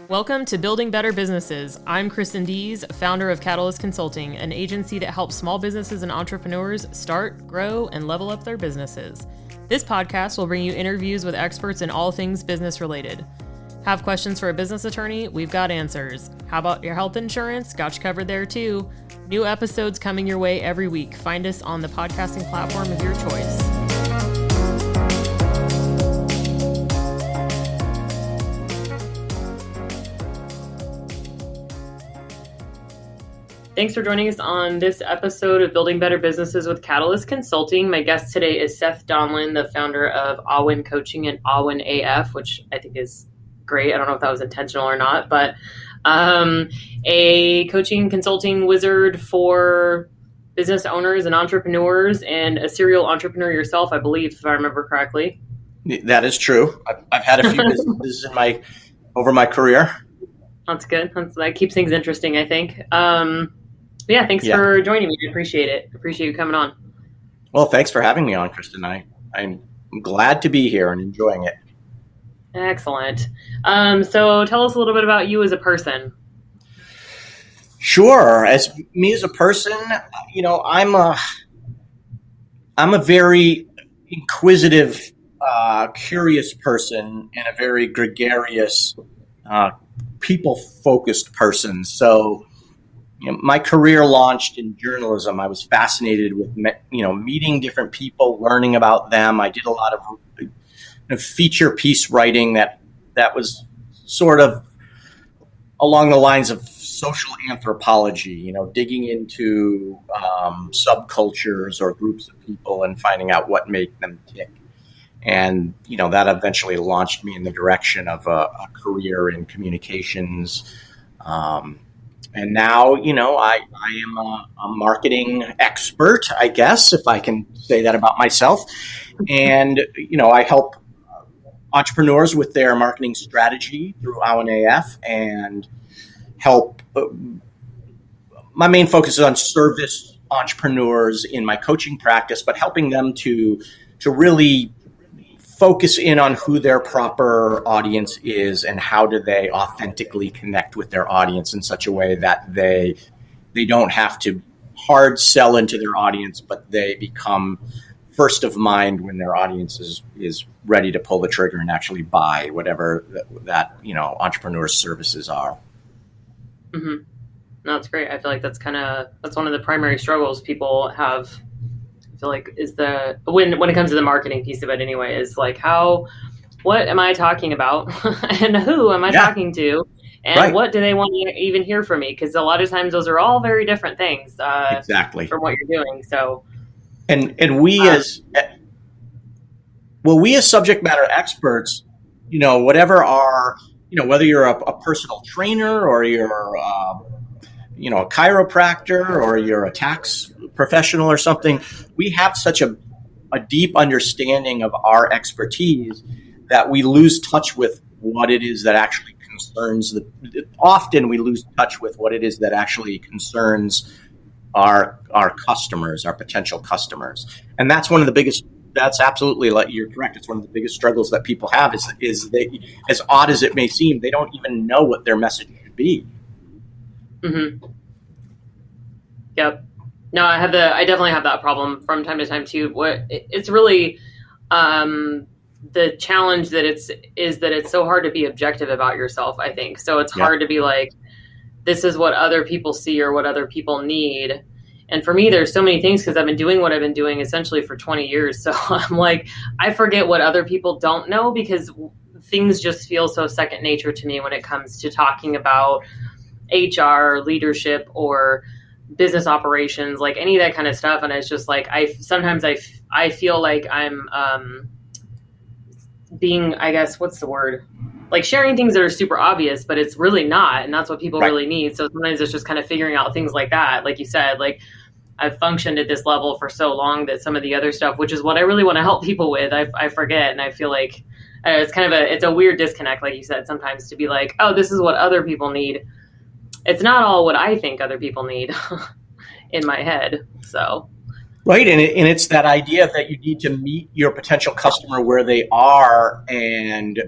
Welcome to Building Better Businesses. I'm Kristen Dees, founder of Catalyst Consulting, an agency that helps small businesses and entrepreneurs start, grow, and level up their businesses. This podcast will bring you interviews with experts in all things business related. Have questions for a business attorney? We've got answers. How about your health insurance? Got you covered there too. New episodes coming your way every week. Find us on the podcasting platform of your choice. Thanks for joining us on this episode of Building Better Businesses with Catalyst Consulting. My guest today is Seth Donlin, the founder of Awen Coaching and Awen AF, which I think is great. I don't know if that was intentional or not, but a coaching consulting wizard for business owners and entrepreneurs, and a serial entrepreneur yourself, I believe, if I remember correctly. That is true. I've had a few businesses over my career. That's good. That keeps things interesting, I think. Thanks for joining me. I appreciate it. Appreciate you coming on. Well, thanks for having me on, Kristen. I'm glad to be here and enjoying it. Excellent. So tell us a little bit about you as a person. Sure. As a person, I'm a very inquisitive, curious person and a very gregarious, people-focused person. So, my career launched in journalism. I was fascinated with, meeting different people, learning about them. I did a lot of feature piece writing that was sort of along the lines of social anthropology, digging into subcultures or groups of people and finding out what made them tick. And, that eventually launched me in the direction of a career in communications. And now, I am a marketing expert, I guess, if I can say that about myself. And, I help entrepreneurs with their marketing strategy through Awen AF and help. My main focus is on service entrepreneurs in my coaching practice, but helping them to really focus in on who their proper audience is and how do they authentically connect with their audience in such a way that they don't have to hard sell into their audience, but they become first of mind when their audience is ready to pull the trigger and actually buy whatever that entrepreneur's services are. Mm-hmm. No, that's great. I feel like that's one of the primary struggles people have. I feel like is when it comes to the marketing piece of it anyway, is like what am I talking about and who am I talking to and what do they want to even hear from me? Because a lot of times those are all very different things exactly from what you're doing. So, and we as subject matter experts, whatever whether you're a personal trainer or you're a chiropractor or you're a tax professional or something, we have such a deep understanding of our expertise that we lose touch with what it is that actually concerns often we lose touch with what it is that actually concerns our customers, our potential customers. And that's one of the biggest, that's absolutely, you're correct. It's one of the biggest struggles that people have is they, as odd as it may seem, they don't even know what their message should be. Mm-hmm. Yep. No, I definitely have that problem from time to time too. It's really the challenge that it's so hard to be objective about yourself, I think. So it's hard to be like, this is what other people see or what other people need. And for me, there's so many things because I've been doing what I've been doing essentially for 20 years. So I'm like, I forget what other people don't know because things just feel so second nature to me when it comes to talking about HR, leadership, or business operations, like any of that kind of stuff. And it's just like, sometimes I feel like I'm being, I guess, what's the word? Like sharing things that are super obvious, but it's really not. And that's what people really need. So sometimes it's just kind of figuring out things like that. Like you said, like I've functioned at this level for so long that some of the other stuff, which is what I really want to help people with, I forget. And I feel like it's a weird disconnect, like you said, sometimes to be like, oh, this is what other people need. It's not all what I think other people need in my head. So. Right. And it's that idea that you need to meet your potential customer where they are and,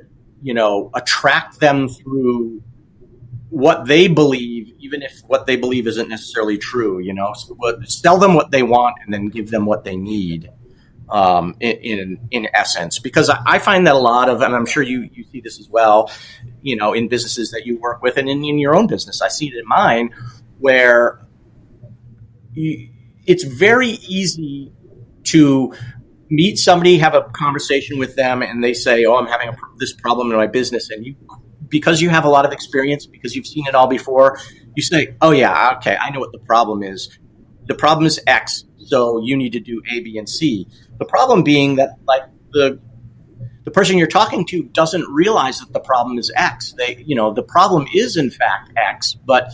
attract them through what they believe, even if what they believe isn't necessarily true. So sell them what they want and then give them what they need. In essence, because I find that a lot of, and I'm sure you see this as well, in businesses that you work with and in your own business. I see it in mine where it's very easy to meet somebody, have a conversation with them, and they say, "Oh, I'm having this problem in my business," and because you have a lot of experience, because you've seen it all before, you say, "Oh yeah, okay, I know what the problem is. The problem is X, so you need to do A, B, and C." The problem being that, like, the person you're talking to doesn't realize that the problem is X. The problem is in fact X, but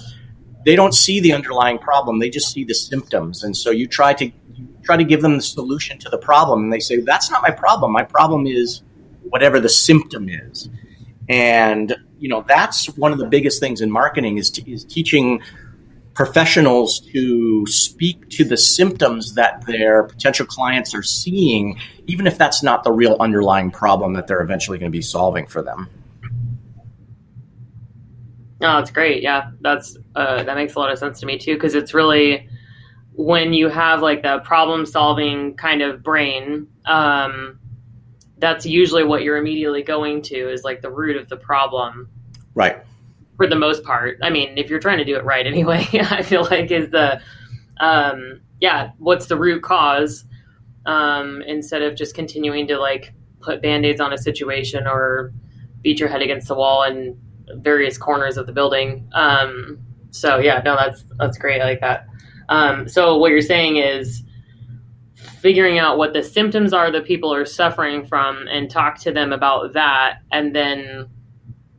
they don't see the underlying problem. They just see the symptoms. And so you try to give them the solution to the problem, and they say, "That's not my problem. My problem is whatever the symptom is." And that's one of the biggest things in marketing is teaching professionals to speak to the symptoms that their potential clients are seeing, even if that's not the real underlying problem that they're eventually going to be solving for them. No, that's great. Yeah, that makes a lot of sense to me too, because it's really when you have like the problem-solving kind of brain, that's usually what you're immediately going to is like the root of the problem. Right. For the most part. I mean, if you're trying to do it right anyway, I feel like is the, what's the root cause, instead of just continuing to like put Band-Aids on a situation or beat your head against the wall in various corners of the building. That's great. I like that. So what you're saying is figuring out what the symptoms are that people are suffering from and talk to them about that, and then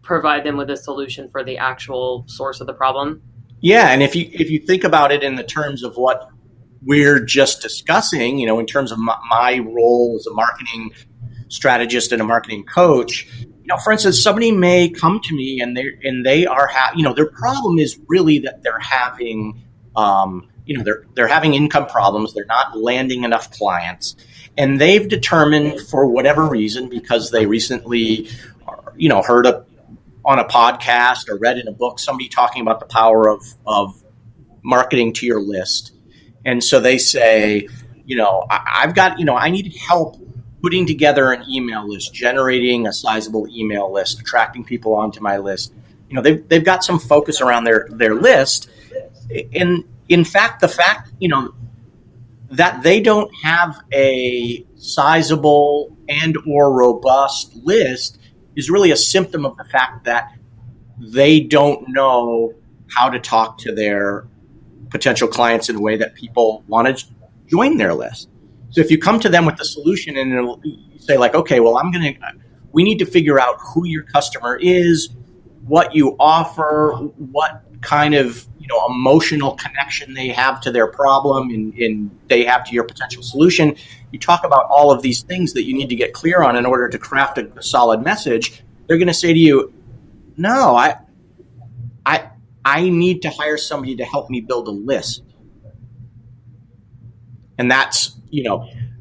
provide them with a solution for the actual source of the problem. Yeah, and if you think about it in the terms of what we're just discussing, in terms of my role as a marketing strategist and a marketing coach, for instance, somebody may come to me and they are their problem is really that they're having they're having income problems. They're not landing enough clients, and they've determined for whatever reason, because they recently heard on a podcast or read in a book somebody talking about the power of marketing to your list. And so they say, I need help putting together an email list, generating a sizable email list, attracting people onto my list. They've got some focus around their list. And in fact, the fact, that they don't have a sizable and or robust list is really a symptom of the fact that they don't know how to talk to their potential clients in a way that people want to join their list. So if you come to them with the solution and you say like, okay, well, we need to figure out who your customer is, what you offer, what kind of emotional connection they have to their problem and they have to your potential solution. You talk about all of these things that you need to get clear on in order to craft a solid message. They're going to say to you, "No, I need to hire somebody to help me build a list." And that's,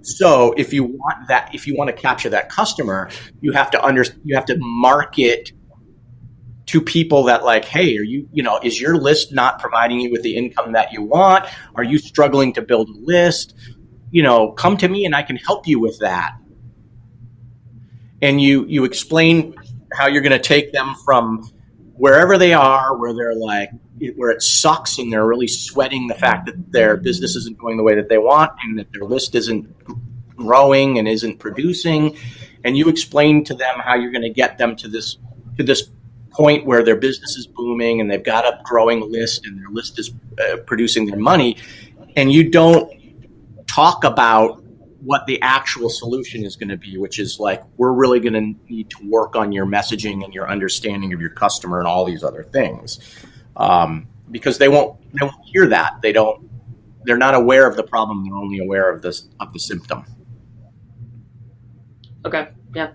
so if you want to capture that customer, you have to market to people that like, hey, is your list not providing you with the income that you want? Are you struggling to build a list? Come to me and I can help you with that. And you explain how you're going to take them from wherever they are, where it sucks and they're really sweating the fact that their business isn't going the way that they want and that their list isn't growing and isn't producing. And you explain to them how you're going to get them to this point where their business is booming and they've got a growing list and their list is producing their money. And you don't talk about what the actual solution is going to be, which is like, we're really going to need to work on your messaging and your understanding of your customer and all these other things. Because they won't hear that. They're not aware of the problem. They're only aware of the symptom. Okay. Yeah.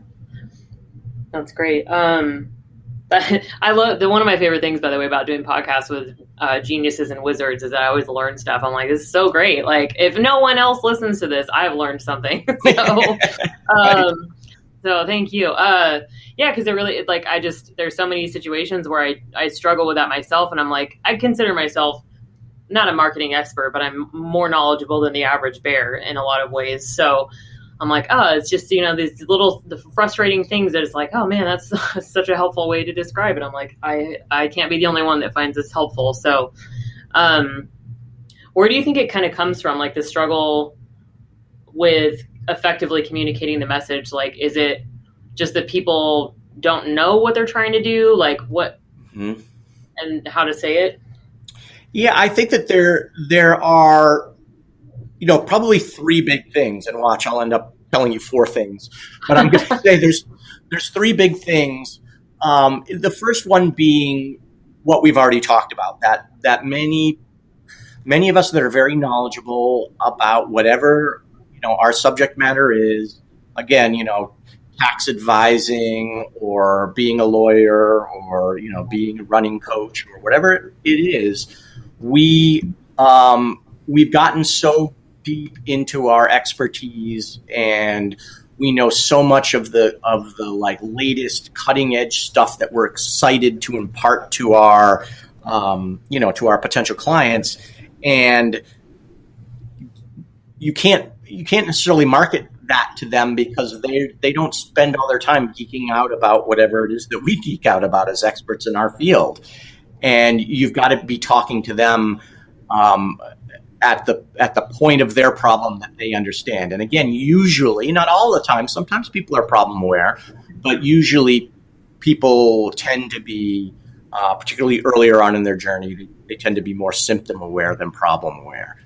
That's great. I love one of my favorite things, by the way, about doing podcasts with geniuses and wizards is that I always learn stuff. I'm like, this is so great. Like, if no one else listens to this, I've learned something. So, So thank you. Yeah, because it really like there's so many situations where I struggle with that myself, and I'm like I consider myself not a marketing expert, but I'm more knowledgeable than the average bear in a lot of ways. So I'm like, oh, it's just these little the frustrating things that it's like, oh man, that's such a helpful way to describe it. I'm like, I can't be the only one that finds this helpful. So, um, where do you think it kind of comes from, like the struggle with effectively communicating the message? Like, is it just that people don't know what they're trying to do, like what Mm-hmm. and how to say it? Yeah, I think that there are, probably three big things. And watch, I'll end up telling you four things, but I'm going to say there's three big things. The first one being what we've already talked about, that many of us that are very knowledgeable about whatever our subject matter is. Again, tax advising or being a lawyer or being a running coach or whatever it is, we've gotten so deep into our expertise, and we know so much of the like latest cutting edge stuff that we're excited to impart to our to our potential clients. And you can't necessarily market that to them because they don't spend all their time geeking out about whatever it is that we geek out about as experts in our field. And you've got to be talking to them at the point of their problem that they understand. And again, usually, not all the time, sometimes people are problem aware, but usually people tend to be, particularly earlier on in their journey, they tend to be more symptom aware than problem aware.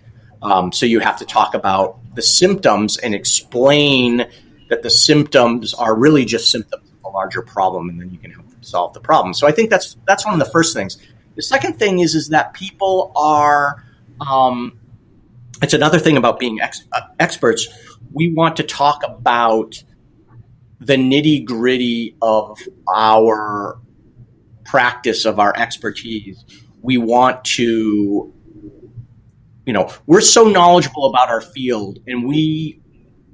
So you have to talk about the symptoms and explain that the symptoms are really just symptoms of a larger problem, and then you can help them solve the problem. So I think that's one of the first things. The second thing is that people are. It's another thing about being experts. We want to talk about the nitty gritty of our practice, of our expertise. We want to. We're so knowledgeable about our field, and we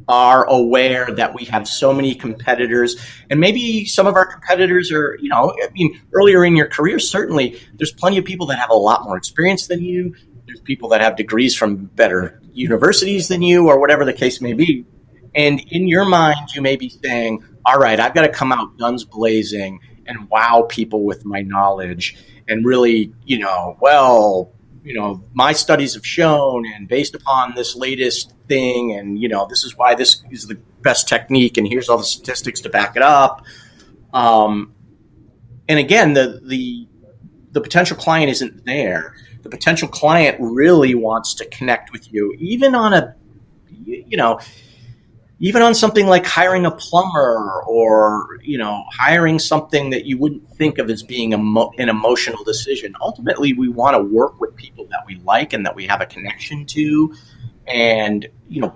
are aware that we have so many competitors, and maybe some of our competitors are, earlier in your career, certainly there's plenty of people that have a lot more experience than you. There's people that have degrees from better universities than you, or whatever the case may be. And in your mind, you may be saying, all right, I've got to come out guns blazing and wow people with my knowledge and really, my studies have shown, and based upon this latest thing, and this is why this is the best technique, and here's all the statistics to back it up. And again, the potential client isn't there. The potential client really wants to connect with you, even on even on something like hiring a plumber, or hiring something that you wouldn't think of as being an emotional decision. Ultimately, we want to work with people that we like and that we have a connection to. And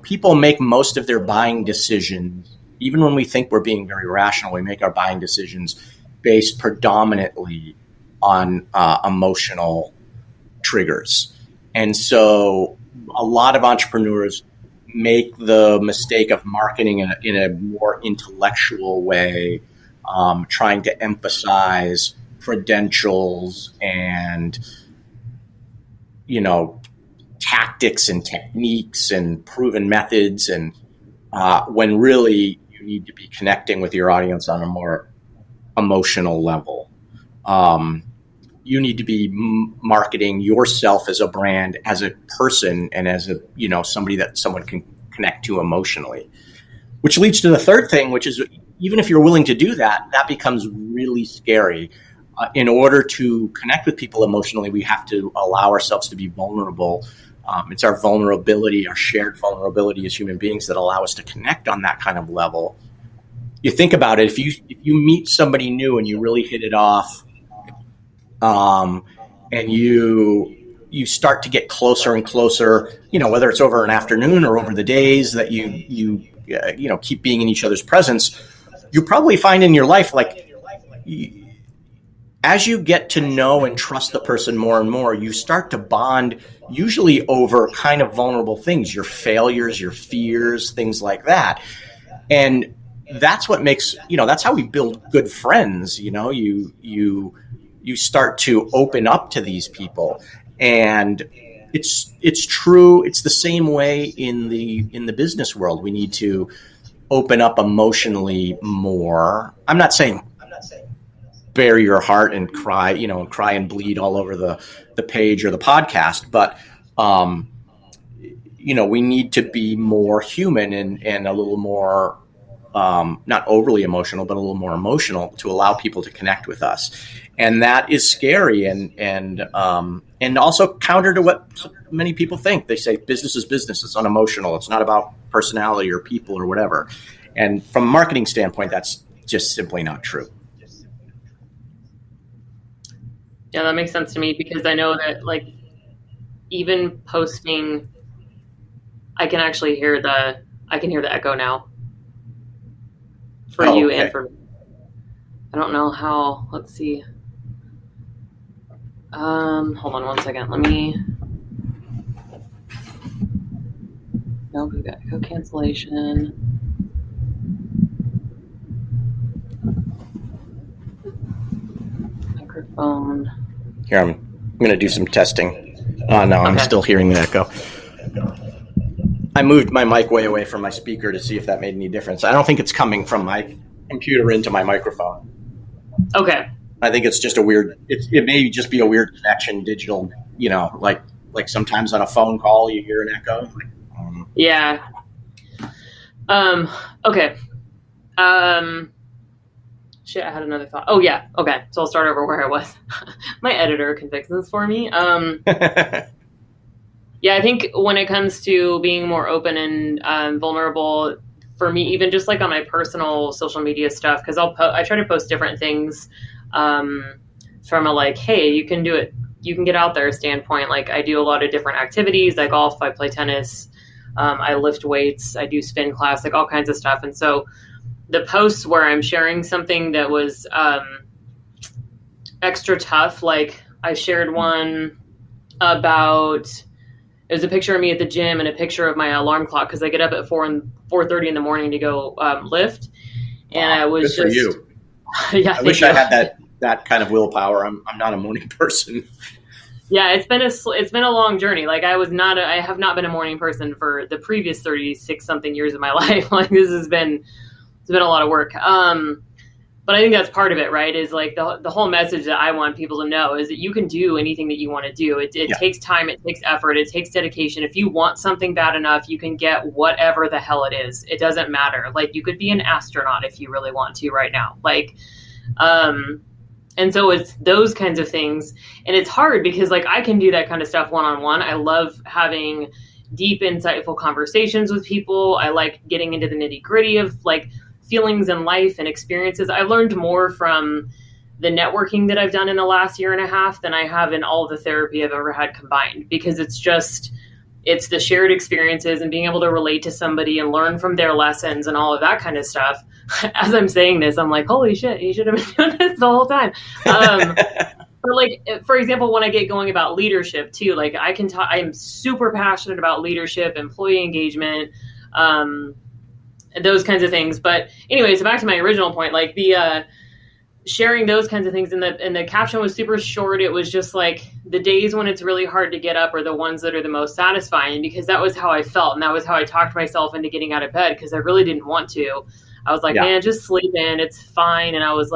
people make most of their buying decisions, even when we think we're being very rational. We make our buying decisions based predominantly on emotional triggers. And so a lot of entrepreneurs make the mistake of marketing in a more intellectual way, trying to emphasize credentials and, tactics and techniques and proven methods. And when really you need to be connecting with your audience on a more emotional level. You need to be marketing yourself as a brand, as a person, and as a somebody that someone can connect to emotionally. Which leads to the third thing, which is even if you're willing to do that, that becomes really scary. In order to connect with people emotionally, we have to allow ourselves to be vulnerable. It's our vulnerability, our shared vulnerability as human beings, that allow us to connect on that kind of level. You think about it, if you meet somebody new and you really hit it off, and you start to get closer and closer, whether it's over an afternoon or over the days that you keep being in each other's presence, you probably find in your life, as you get to know and trust the person more and more, you start to bond, usually over kind of vulnerable things, your failures, your fears, things like that. And that's what makes, that's how we build good friends. You start to open up to these people, and it's true. It's the same way in the business world. We need to open up emotionally more. I'm not saying bare your heart and cry, and bleed all over the page or the podcast, but we need to be more human and a little more not overly emotional, but a little more emotional to allow people to connect with us. And that is scary and also counter to what many people think. They say business is business. It's unemotional. It's not about personality or people or whatever. And from a marketing standpoint, that's just simply not true. Yeah, that makes sense to me, because I know that even posting, I can actually hear the echo now for you and for me. I don't know how. Let's see. Hold on one second. Let me. No, we've got echo cancellation. Microphone. Here, I'm going to do some testing. Oh, no, I'm still hearing the echo. I moved my mic way away from my speaker to see if that made any difference. I don't think it's coming from my computer into my microphone. Okay. I think it's just it may just be a weird connection, digital, like sometimes on a phone call you hear an echo. Yeah. Okay. Shit, I had another thought. Oh, yeah. Okay. So I'll start over where I was. My editor can fix this for me. Yeah, I think when it comes to being more open and vulnerable, for me, even just on my personal social media stuff, because I try to post different things from a hey, you can do it, you can get out there standpoint. I do a lot of different activities. I golf, I play tennis, I lift weights, I do spin class, all kinds of stuff. And so the posts where I'm sharing something that was extra tough, I shared one about, it was a picture of me at the gym and a picture of my alarm clock, because I get up at 4:30 in the morning to go lift. And I was good just, for you. Yeah, I wish I had that kind of willpower. I'm not a morning person. Yeah, it's been a long journey. I have not been a morning person for the previous 36 something years of my life. It's been a lot of work. But I think that's part of it, right? Is the whole message that I want people to know is that you can do anything that you want to do. It takes time, it takes effort, it takes dedication. If you want something bad enough, you can get whatever the hell it is. It doesn't matter. You could be an astronaut if you really want to right now. And so it's those kinds of things. And it's hard because I can do that kind of stuff one-on-one. I love having deep, insightful conversations with people. I like getting into the nitty-gritty of feelings in life and experiences. I learned more from the networking that I've done in the last year and a half than I have in all the therapy I've ever had combined, because it's the shared experiences and being able to relate to somebody and learn from their lessons and all of that kind of stuff. As I'm saying this, I'm holy shit, you should have been doing this the whole time. But for example, when I get going about leadership too, I can talk, I am super passionate about leadership, employee engagement, those kinds of things. But anyway, so back to my original point, the sharing those kinds of things, and the caption was super short. It was just the days when it's really hard to get up are the ones that are the most satisfying, because that was how I felt, and that was how I talked myself into getting out of bed, because I really didn't want to. I was man, just sleep in, it's fine. And I was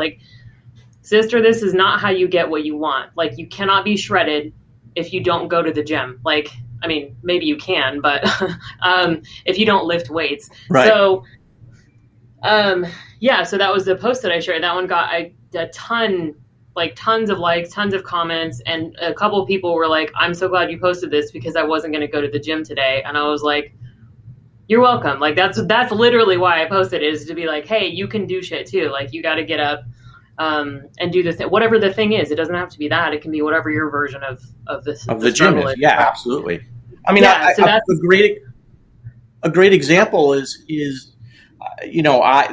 sister, this is not how you get what you want. You cannot be shredded if you don't go to the gym. I mean, maybe you can, but if you don't lift weights. Right. So, so that was the post that I shared. That one got a ton, tons of likes, tons of comments. And a couple of people were I'm so glad you posted this, because I wasn't going to go to the gym today. And I was you're welcome. That's literally why I posted it, is to be hey, you can do shit too. You got to get up and do whatever the thing is. It doesn't have to be that. It can be whatever your version of the gym is. Yeah, absolutely. I mean, that's a great example is this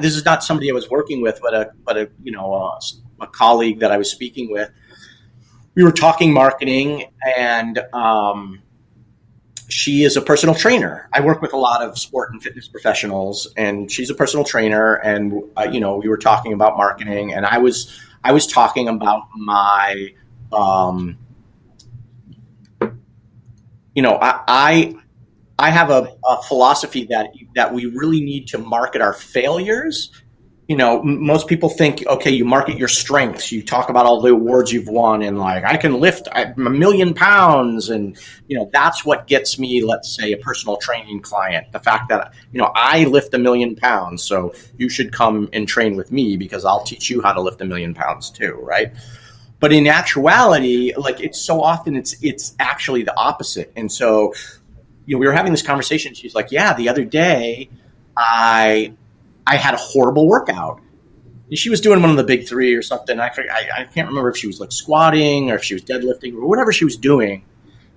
is not somebody I was working with, but a colleague that I was speaking with. We were talking marketing, and she is a personal trainer. I work with a lot of sport and fitness professionals, and she's a personal trainer. And we were talking about marketing, and I was talking about my, I have a philosophy that we really need to market our failures. Most people think, okay, you market your strengths. You talk about all the awards you've won and like, I can lift 1,000,000 pounds. And, that's what gets me, let's say, a personal training client. The fact that, I lift 1,000,000 pounds. So you should come and train with me because I'll teach you how to lift 1,000,000 pounds too. Right. But in actuality, like it's so often it's actually the opposite. And so, we were having this conversation. She's like, yeah, the other day I had a horrible workout. She was doing one of the big three or something. I can't remember if she was like squatting or if she was deadlifting or whatever she was doing.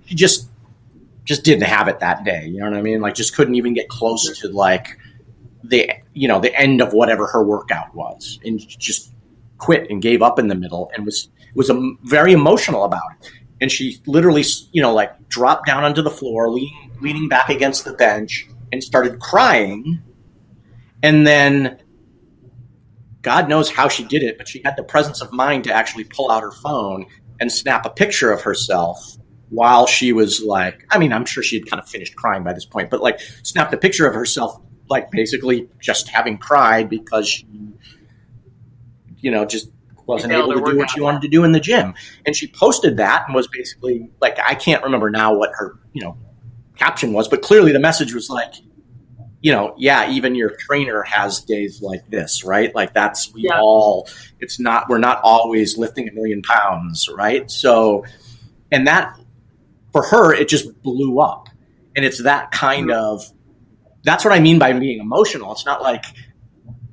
She just didn't have it that day. You know what I mean? Like just couldn't even get close to like the end of whatever her workout was, and just quit and gave up in the middle and was very emotional about it. And she literally, like dropped down onto the floor, leaning back against the bench and started crying. And then God knows how she did it, but she had the presence of mind to actually pull out her phone and snap a picture of herself while she was like, I mean, I'm sure she had kind of finished crying by this point, but like snapped a picture of herself, like basically just having cried because she, just wasn't able to do what she wanted to do in the gym. And she posted that and was basically like, I can't remember now what her, caption was, but clearly the message was like, yeah, even your trainer has days like this, right? Like we're not always lifting 1,000,000 pounds, right? So, and that for her, it just blew up. And it's that kind of, that's what I mean by being emotional. It's not like,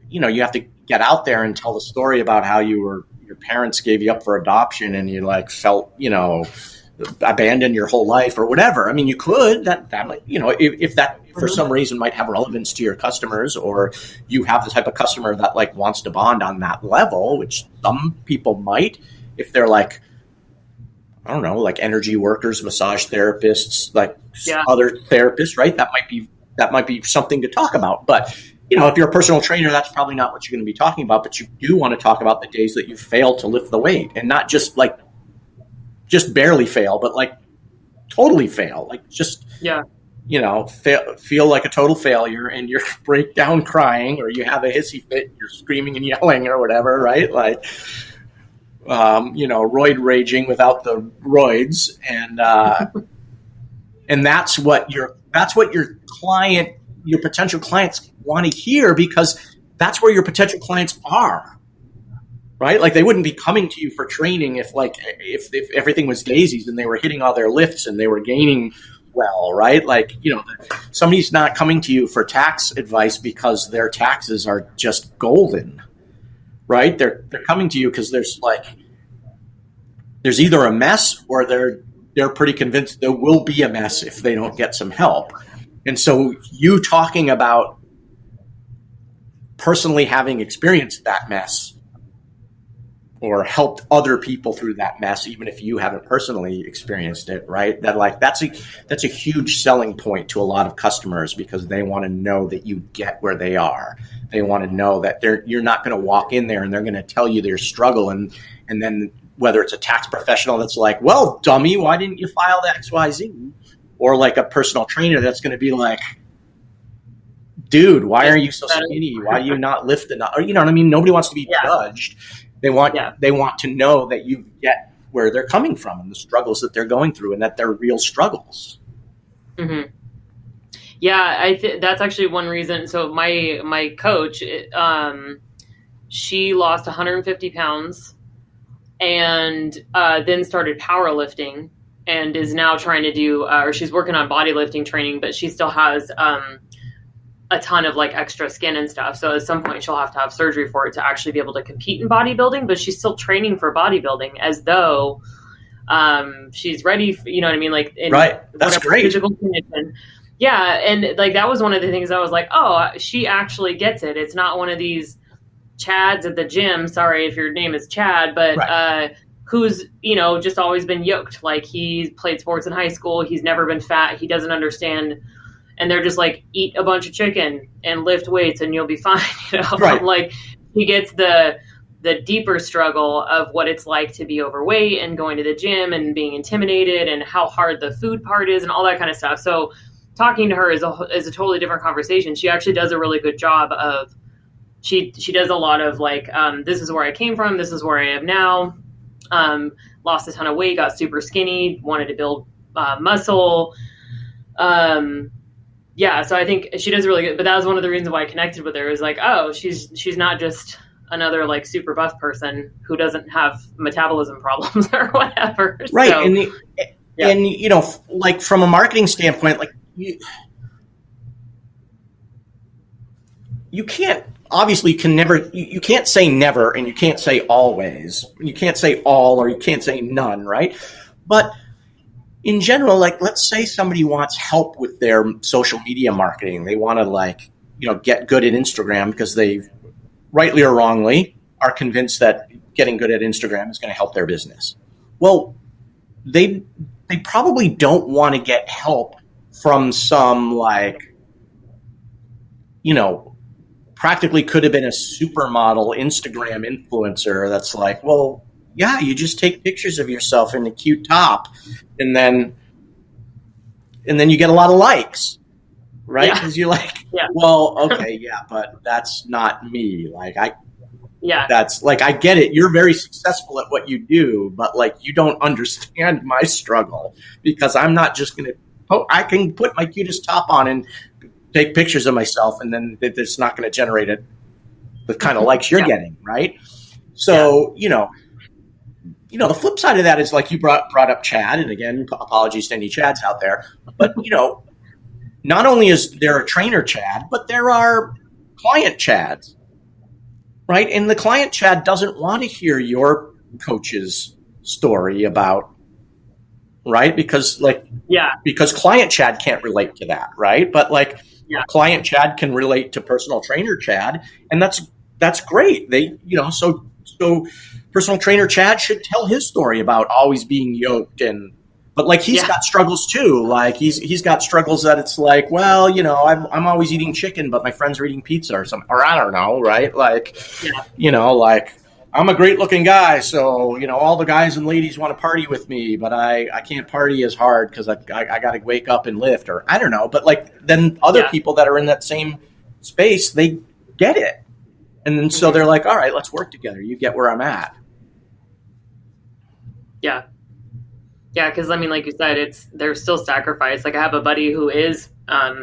you have to get out there and tell the story about how your parents gave you up for adoption and you like felt, abandoned your whole life or whatever. I mean, you could, that might, if that for some reason might have relevance to your customers, or you have the type of customer that like wants to bond on that level, which some people might, if they're like, I don't know, like energy workers, massage therapists, like other therapists, right? That might be something to talk about. But, if you're a personal trainer, that's probably not what you're going to be talking about, but you do want to talk about the days that you failed to lift the weight, and not just barely fail, but like totally fail, like just, feel like a total failure and you break down crying or you have a hissy fit, you're screaming and yelling or whatever, right? Like, roid raging without the roids. And that's what your potential clients want to hear, because that's where your potential clients are. Right? Like they wouldn't be coming to you for training if everything was daisies and they were hitting all their lifts and they were gaining well, right? Like, somebody's not coming to you for tax advice because their taxes are just golden, right? They're coming to you because there's either a mess or they're pretty convinced there will be a mess if they don't get some help. And so you talking about personally having experienced that mess or helped other people through that mess, even if you haven't personally experienced it, right? That's a huge selling point to a lot of customers, because they want to know that you get where they are. They want to know that you're not going to walk in there and they're going to tell you their struggle, and then whether it's a tax professional that's like, well, dummy, why didn't you file the XYZ? Or like a personal trainer that's going to be like, dude, why are you so skinny? Why do you not lift enough? Or, you know what I mean? Nobody wants to be judged. They want to know that you get where they're coming from and the struggles that they're going through, and that they're real struggles. Mm-hmm. Yeah, that's actually one reason. So my coach, she lost 150 pounds and then started powerlifting, and is now trying to do, or she's working on bodybuilding training, but she still has a ton of like extra skin and stuff. So at some point she'll have to have surgery for it to actually be able to compete in bodybuilding, but she's still training for bodybuilding as though she's ready for, you know what I mean? Like, in right. That's great. Physical condition. Yeah. And like, that was one of the things I was like, oh, she actually gets it. It's not one of these Chads at the gym. Sorry if your name is Chad, but, right. who's, just always been yoked. Like, he played sports in high school. He's never been fat. He doesn't understand. And they're just like, eat a bunch of chicken and lift weights and you'll be fine. Right. Like, he gets the deeper struggle of what it's like to be overweight and going to the gym and being intimidated and how hard the food part is and all that kind of stuff. So talking to her is a totally different conversation. She actually does a really good job of, she does a lot of like, this is where I came from. This is where I am now. Lost a ton of weight, got super skinny, wanted to build muscle. Yeah, so I think she does really good. But that was one of the reasons why I connected with her, is like, oh, she's not just another like super buff person who doesn't have metabolism problems or whatever. Right. So, and like from a marketing standpoint, like you can't, obviously you can't say never, and you can't say always. You can't say all, or you can't say none, right? But in general, like, let's say somebody wants help with their social media marketing. They want to, like, get good at Instagram because they, rightly or wrongly, are convinced that getting good at Instagram is going to help their business. Well, they probably don't want to get help from some, like, practically could have been a supermodel Instagram influencer that's like, well, yeah, you just take pictures of yourself in a cute top, and then you get a lot of likes, right? Because you're like, well, okay, yeah, but that's not me. Like, that's like, I get it. You're very successful at what you do, but like, you don't understand my struggle, because I'm not just going to, I can put my cutest top on and take pictures of myself, and then it's not going to generate the kind of likes you're getting, right? So, the flip side of that is, like, you brought up Chad, and again, apologies to any Chads out there, but not only is there a trainer Chad, but there are client Chads, right? And the client Chad doesn't want to hear your coach's story about, right? Because client Chad can't relate to that, right? But like, client Chad can relate to personal trainer Chad, and that's great. They, so personal trainer Chad should tell his story about always being yoked, but like, he's got struggles too. Like, he's got struggles that it's like, well, I'm always eating chicken, but my friends are eating pizza or something, or I don't know, right? Like, like, I'm a great looking guy, so all the guys and ladies want to party with me, but I can't party as hard because I got to wake up and lift, or I don't know. But like, then other people that are in that same space, they get it, and then so they're like, all right, let's work together. You get where I'm at. Yeah, because I mean, like you said, there's still sacrifice. Like, I have a buddy who is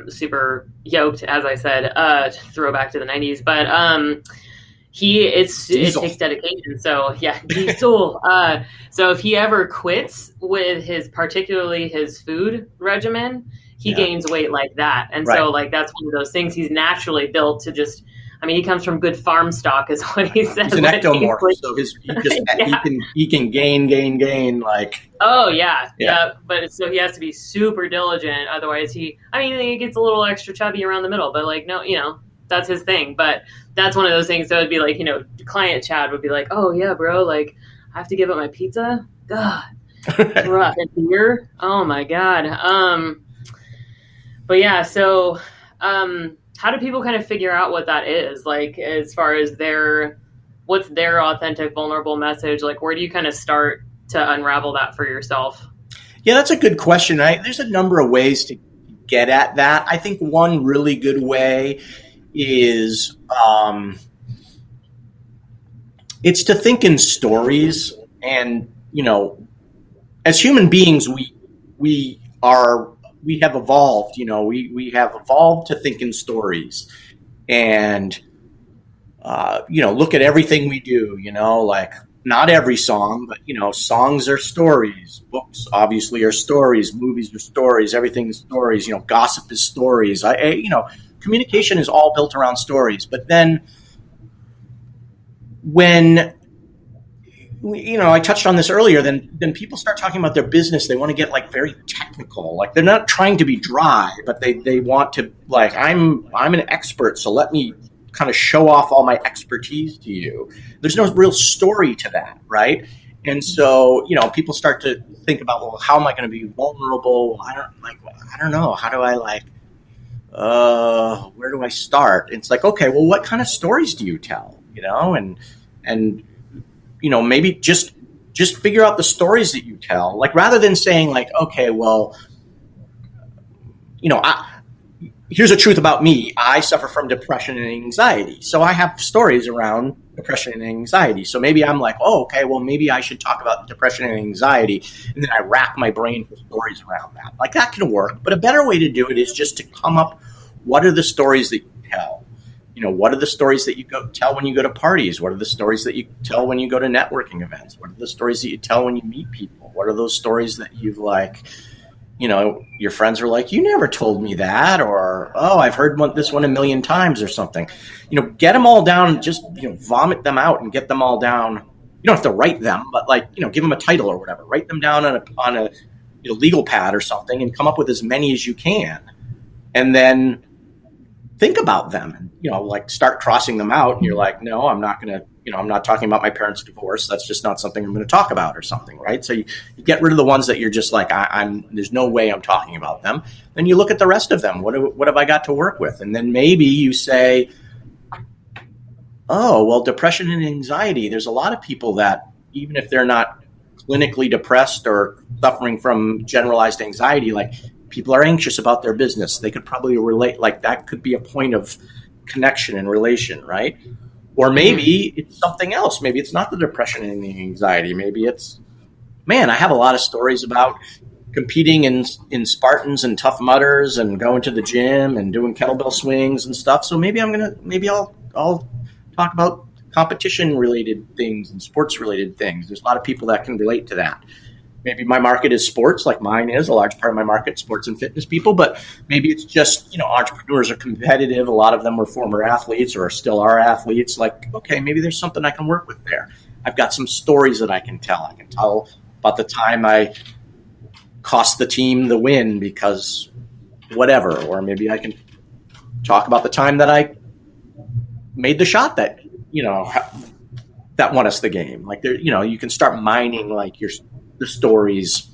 super yoked, as I said, throwback to the 90s, but it takes dedication. So diesel. So if he ever quits with particularly his food regimen, he gains weight like that. And so, like, that's one of those things. He's naturally built to just, I mean, he comes from good farm stock, is what he said. He's an ectomorph, so he can gain like. Oh yeah. But so he has to be super diligent, otherwise he gets a little extra chubby around the middle. But like, no, that's his thing. But that's one of those things. So it'd be like, client Chad would be like, oh yeah, bro, like, I have to give up my pizza. God, it's rough. And beer. Oh my God. But yeah, so how do people kind of figure out what that is? Like, as far as what's their authentic, vulnerable message? Like, where do you kind of start to unravel that for yourself? Yeah, that's a good question. There's a number of ways to get at that. I think one really good way is it's to think in stories. And, as human beings, we have evolved, we have evolved to think in stories, and, look at everything we do, like, not every song, but, songs are stories. Books obviously are stories. Movies are stories. Everything is stories. Gossip is stories. Communication is all built around stories. But then when, I touched on this earlier, then people start talking about their business. They want to get like very technical. Like, they're not trying to be dry, but they want to, like, I'm an expert, so let me kind of show off all my expertise to you. There's no real story to that, right? And so, people start to think about, well, how am I going to be vulnerable? I don't know. How do I where do I start? It's like, okay, well, what kind of stories do you tell? And maybe just figure out the stories that you tell. Like, rather than saying like, okay, well, here's a truth about me. I suffer from depression and anxiety. So I have stories around depression and anxiety. So maybe I'm like, oh, okay, well, maybe I should talk about depression and anxiety. And then I rack my brain for stories around that. Like, that can work. But a better way to do it is just to come up, what are the stories that you tell? What are the stories that you tell when you go to parties? What are the stories that you tell when you go to networking events? What are the stories that you tell when you meet people? What are those stories that you've your friends are like, you never told me that, or, oh, I've heard this one a million times or something. Get them all down, just, vomit them out and get them all down. You don't have to write them, but give them a title or whatever. Write them down on a legal pad or something and come up with as many as you can. And then think about them and, start crossing them out. And you're like, no, I'm not going to, I'm not talking about my parents' divorce. That's just not something I'm going to talk about or something, right? So you get rid of the ones that you're just like, there's no way I'm talking about them. Then you look at the rest of them. What have I got to work with? And then maybe you say, oh, well, depression and anxiety. There's a lot of people that, even if they're not clinically depressed or suffering from generalized anxiety, like, people are anxious about their business. They could probably relate. Like, that could be a point of connection and relation, right? Or maybe it's something else. Maybe it's not the depression and the anxiety. Maybe it's, man, I have a lot of stories about competing in Spartans and Tough Mudders and going to the gym and doing kettlebell swings and stuff. So maybe I'll talk about competition related things and sports related things. There's a lot of people that can relate to that. Maybe my market is sports, like mine is. A large part of my market, sports and fitness people. But maybe it's just, entrepreneurs are competitive. A lot of them were former athletes or still are athletes. Like, okay, maybe there's something I can work with there. I've got some stories that I can tell. I can tell about the time I cost the team the win because whatever. Or maybe I can talk about the time that I made the shot that, that won us the game. Like, there, you can start mining like the stories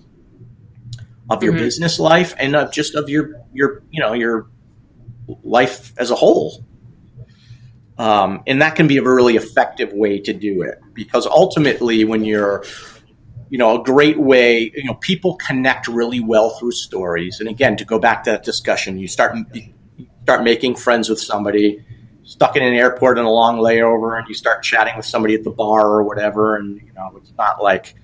of your business life and just of your life as a whole. And that can be a really effective way to do it, because ultimately when you're, a great way, people connect really well through stories. And again, to go back to that discussion, you start making friends with somebody stuck in an airport in a long layover, and you start chatting with somebody at the bar or whatever. And, it's not like,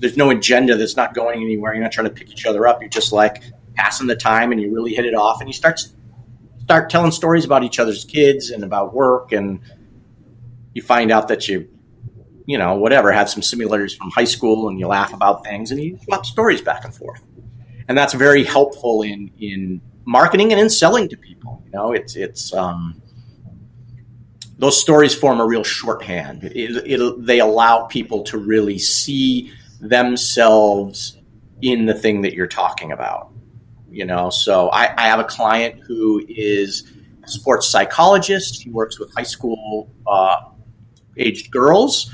there's no agenda that's not going anywhere. You're not trying to pick each other up. You're just like passing the time, and you really hit it off, and you start telling stories about each other's kids and about work. And you find out that whatever, had some similarities from high school, and you laugh about things, and you swap stories back and forth. And that's very helpful in marketing and in selling to people. It's those stories form a real shorthand. They allow people to really see themselves in the thing that you're talking about. So I have a client who is a sports psychologist. He works with high school aged girls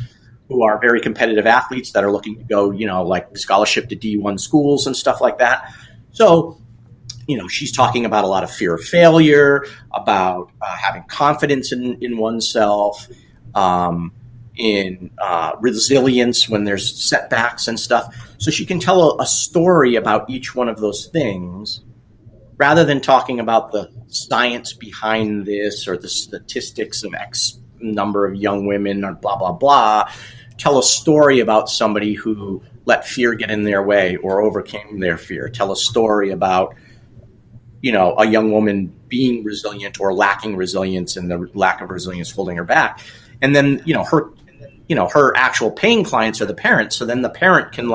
who are very competitive athletes that are looking to go, like scholarship to D1 schools and stuff like that. So, she's talking about a lot of fear of failure, about having confidence in oneself, in resilience when there's setbacks and stuff. So she can tell a story about each one of those things rather than talking about the science behind this or the statistics of X number of young women or blah, blah, blah. Tell a story about somebody who let fear get in their way or overcame their fear. Tell a story about, a young woman being resilient or lacking resilience, and the lack of resilience holding her back. And then, her actual paying clients are the parents. So then the parent can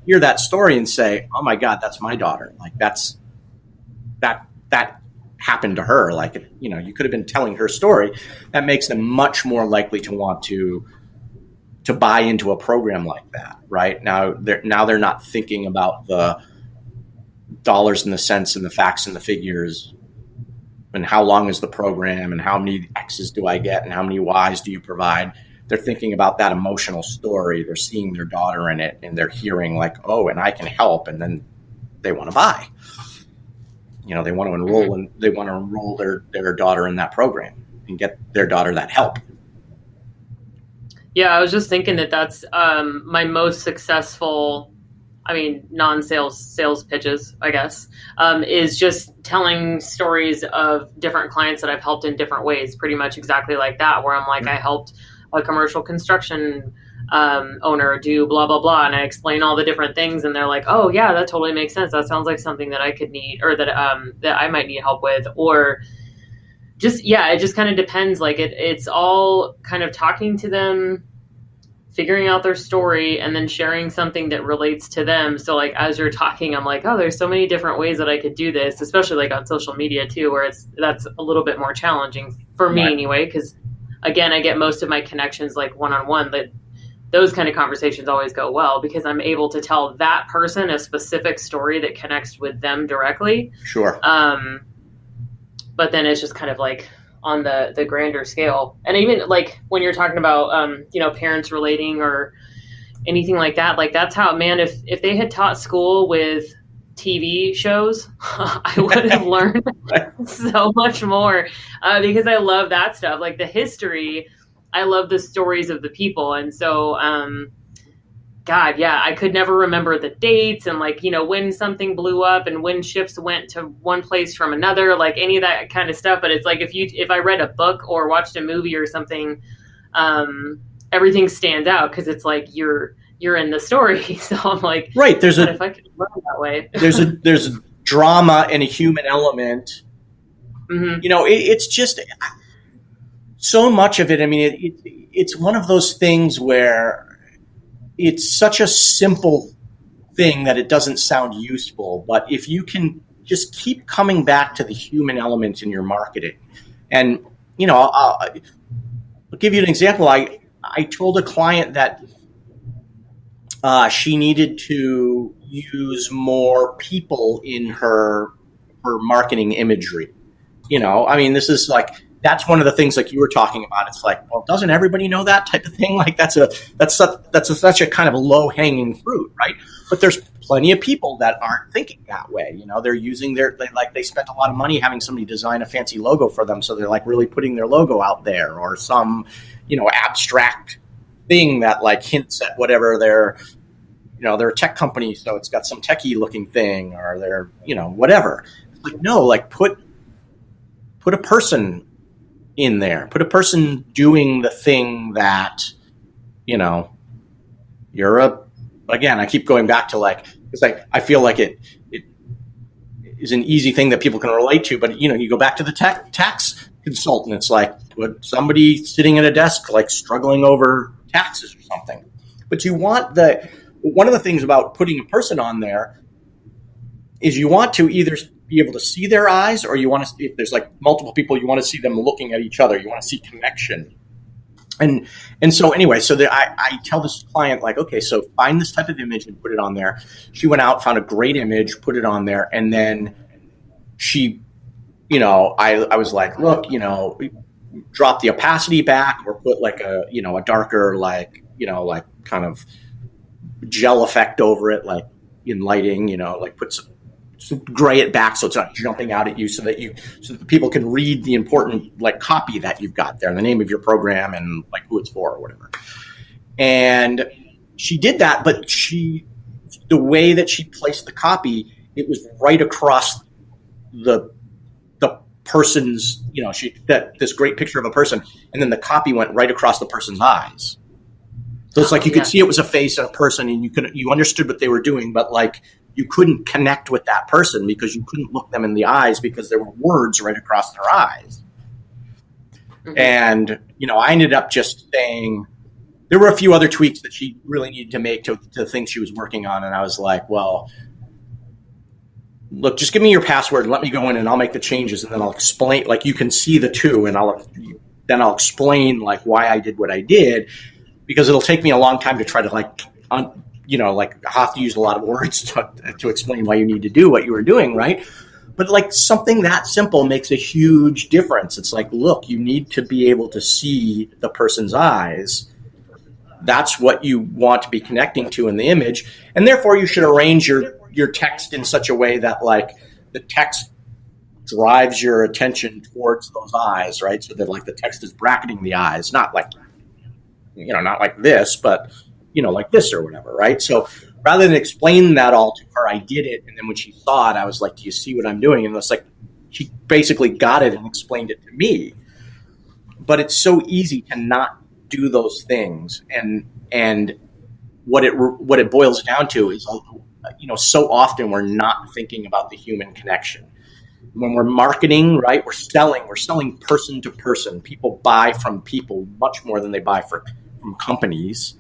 hear that story and say, oh my God, that's my daughter. Like that happened to her. You could have been telling her story. That makes them much more likely to want to buy into a program like that. Right now, they're not thinking about the dollars and the cents and the facts and the figures and how long is the program and how many X's do I get and how many Y's do you provide. they're thinking about that emotional story. They're seeing their daughter in it, and they're hearing like, oh, and I can help. And then they want to buy. They want to enroll and they want to enroll their daughter in that program and get their daughter that help. Yeah, I was just thinking that's my most successful, non-sales pitches, I guess, is just telling stories of different clients that I've helped in different ways, pretty much exactly like that, where I'm like, I helped a commercial construction owner do blah, blah, blah. And I explain all the different things. And they're like, oh yeah, that totally makes sense. That sounds like something that I could need, or that I might need help with, or just, yeah, it just kind of depends. Like it's all kind of talking to them, figuring out their story, and then sharing something that relates to them. So like, as you're talking, I'm like, oh, there's so many different ways that I could do this, especially like on social media too, where that's a little bit more challenging for me anyway. Cause again, I get most of my connections like one-on-one, that those kind of conversations always go well because I'm able to tell that person a specific story that connects with them directly. Sure. But then it's just kind of like on the grander scale. And even like when you're talking about, parents relating or anything like that, like that's how, man, if they had taught school with TV shows, I would have learned so much more because I love that stuff. Like the history, I love the stories of the people. And so, God, yeah, I could never remember the dates and like, when something blew up and when ships went to one place from another, like any of that kind of stuff. But it's like, if I read a book or watched a movie or something, everything stands out because it's like you're in the story. So I'm like, right. If I could learn that way. there's a drama and a human element. Mm-hmm. It's just so much of it. I mean, it's one of those things where it's such a simple thing that it doesn't sound useful. But if you can just keep coming back to the human element in your marketing, and I'll give you an example. I told a client that she needed to use more people in her marketing imagery. This is like, that's one of the things like you were talking about. It's like, well, doesn't everybody know that type of thing? Like that's such a kind of low hanging fruit, right? But there's plenty of people that aren't thinking that way. They're using they spent a lot of money having somebody design a fancy logo for them. So they're like really putting their logo out there, or some, abstract thing that like hints at whatever they're a tech company. So it's got some techie looking thing, or they're, whatever. Like, no, like put a person in there, put a person doing the thing that, again, I keep going back to like, it's like, I feel like it is an easy thing that people can relate to, but you go back to the tax consultant. It's like somebody sitting at a desk, like struggling over taxes or something, but you want one of the things about putting a person on there is you want to either be able to see their eyes, or you want to, if there's like multiple people, you want to see them looking at each other. You want to see connection. And so anyway, I tell this client like, okay, so find this type of image and put it on there. She went out, found a great image, put it on there. And then she, I was like, look, drop the opacity back, or put like a darker, like kind of gel effect over it, like in lighting, like put some gray it back so it's not jumping out at you, so that the people can read the important like copy that you've got there, and the name of your program and like who it's for or whatever. And she did that, but the way that she placed the copy, it was right across the person's, this great picture of a person, and then the copy went right across the person's eyes. So it's like you could see it was a face and a person, and you understood what they were doing, but like you couldn't connect with that person because you couldn't look them in the eyes because there were words right across their eyes. Mm-hmm. And, I ended up just saying, there were a few other tweaks that she really needed to make to the things she was working on. And I was like, well, look, just give me your password and let me go in and I'll make the changes. And then I'll explain, like you can see the two, and I'll explain like why I did what I did, because it'll take me a long time to try to like I have to use a lot of words to explain why you need to do what you were doing, right? But like something that simple makes a huge difference. It's like, look, you need to be able to see the person's eyes that's what you want to be connecting to in the image. And therefore you should arrange your text in such a way that like the text drives your attention towards those eyes, right? So that like the text is bracketing the eyes, not like this, but like this or whatever, right? So rather than explain that all to her, I did it. And then when she saw it, I was like, do you see what I'm doing? And it's like, she basically got it and explained it to me. But it's so easy to not do those things. And what it boils down to is, so often we're not thinking about the human connection. When we're marketing, right, we're selling person to person. People buy from people much more than they buy from companies,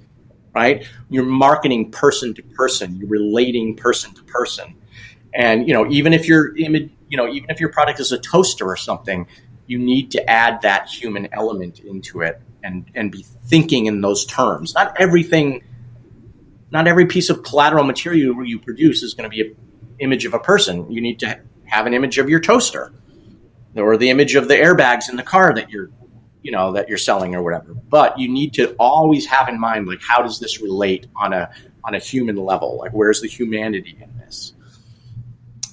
right? You're marketing person to person. You're relating person to person. And, even if your image, even if your product is a toaster or something, you need to add that human element into it and be thinking in those terms. Not every piece of collateral material you produce is going to be an image of a person. You need to have an image of your toaster or the image of the airbags in the car that you're selling or whatever. But you need to always have in mind, like, how does this relate on a human level? Like, where's the humanity in this?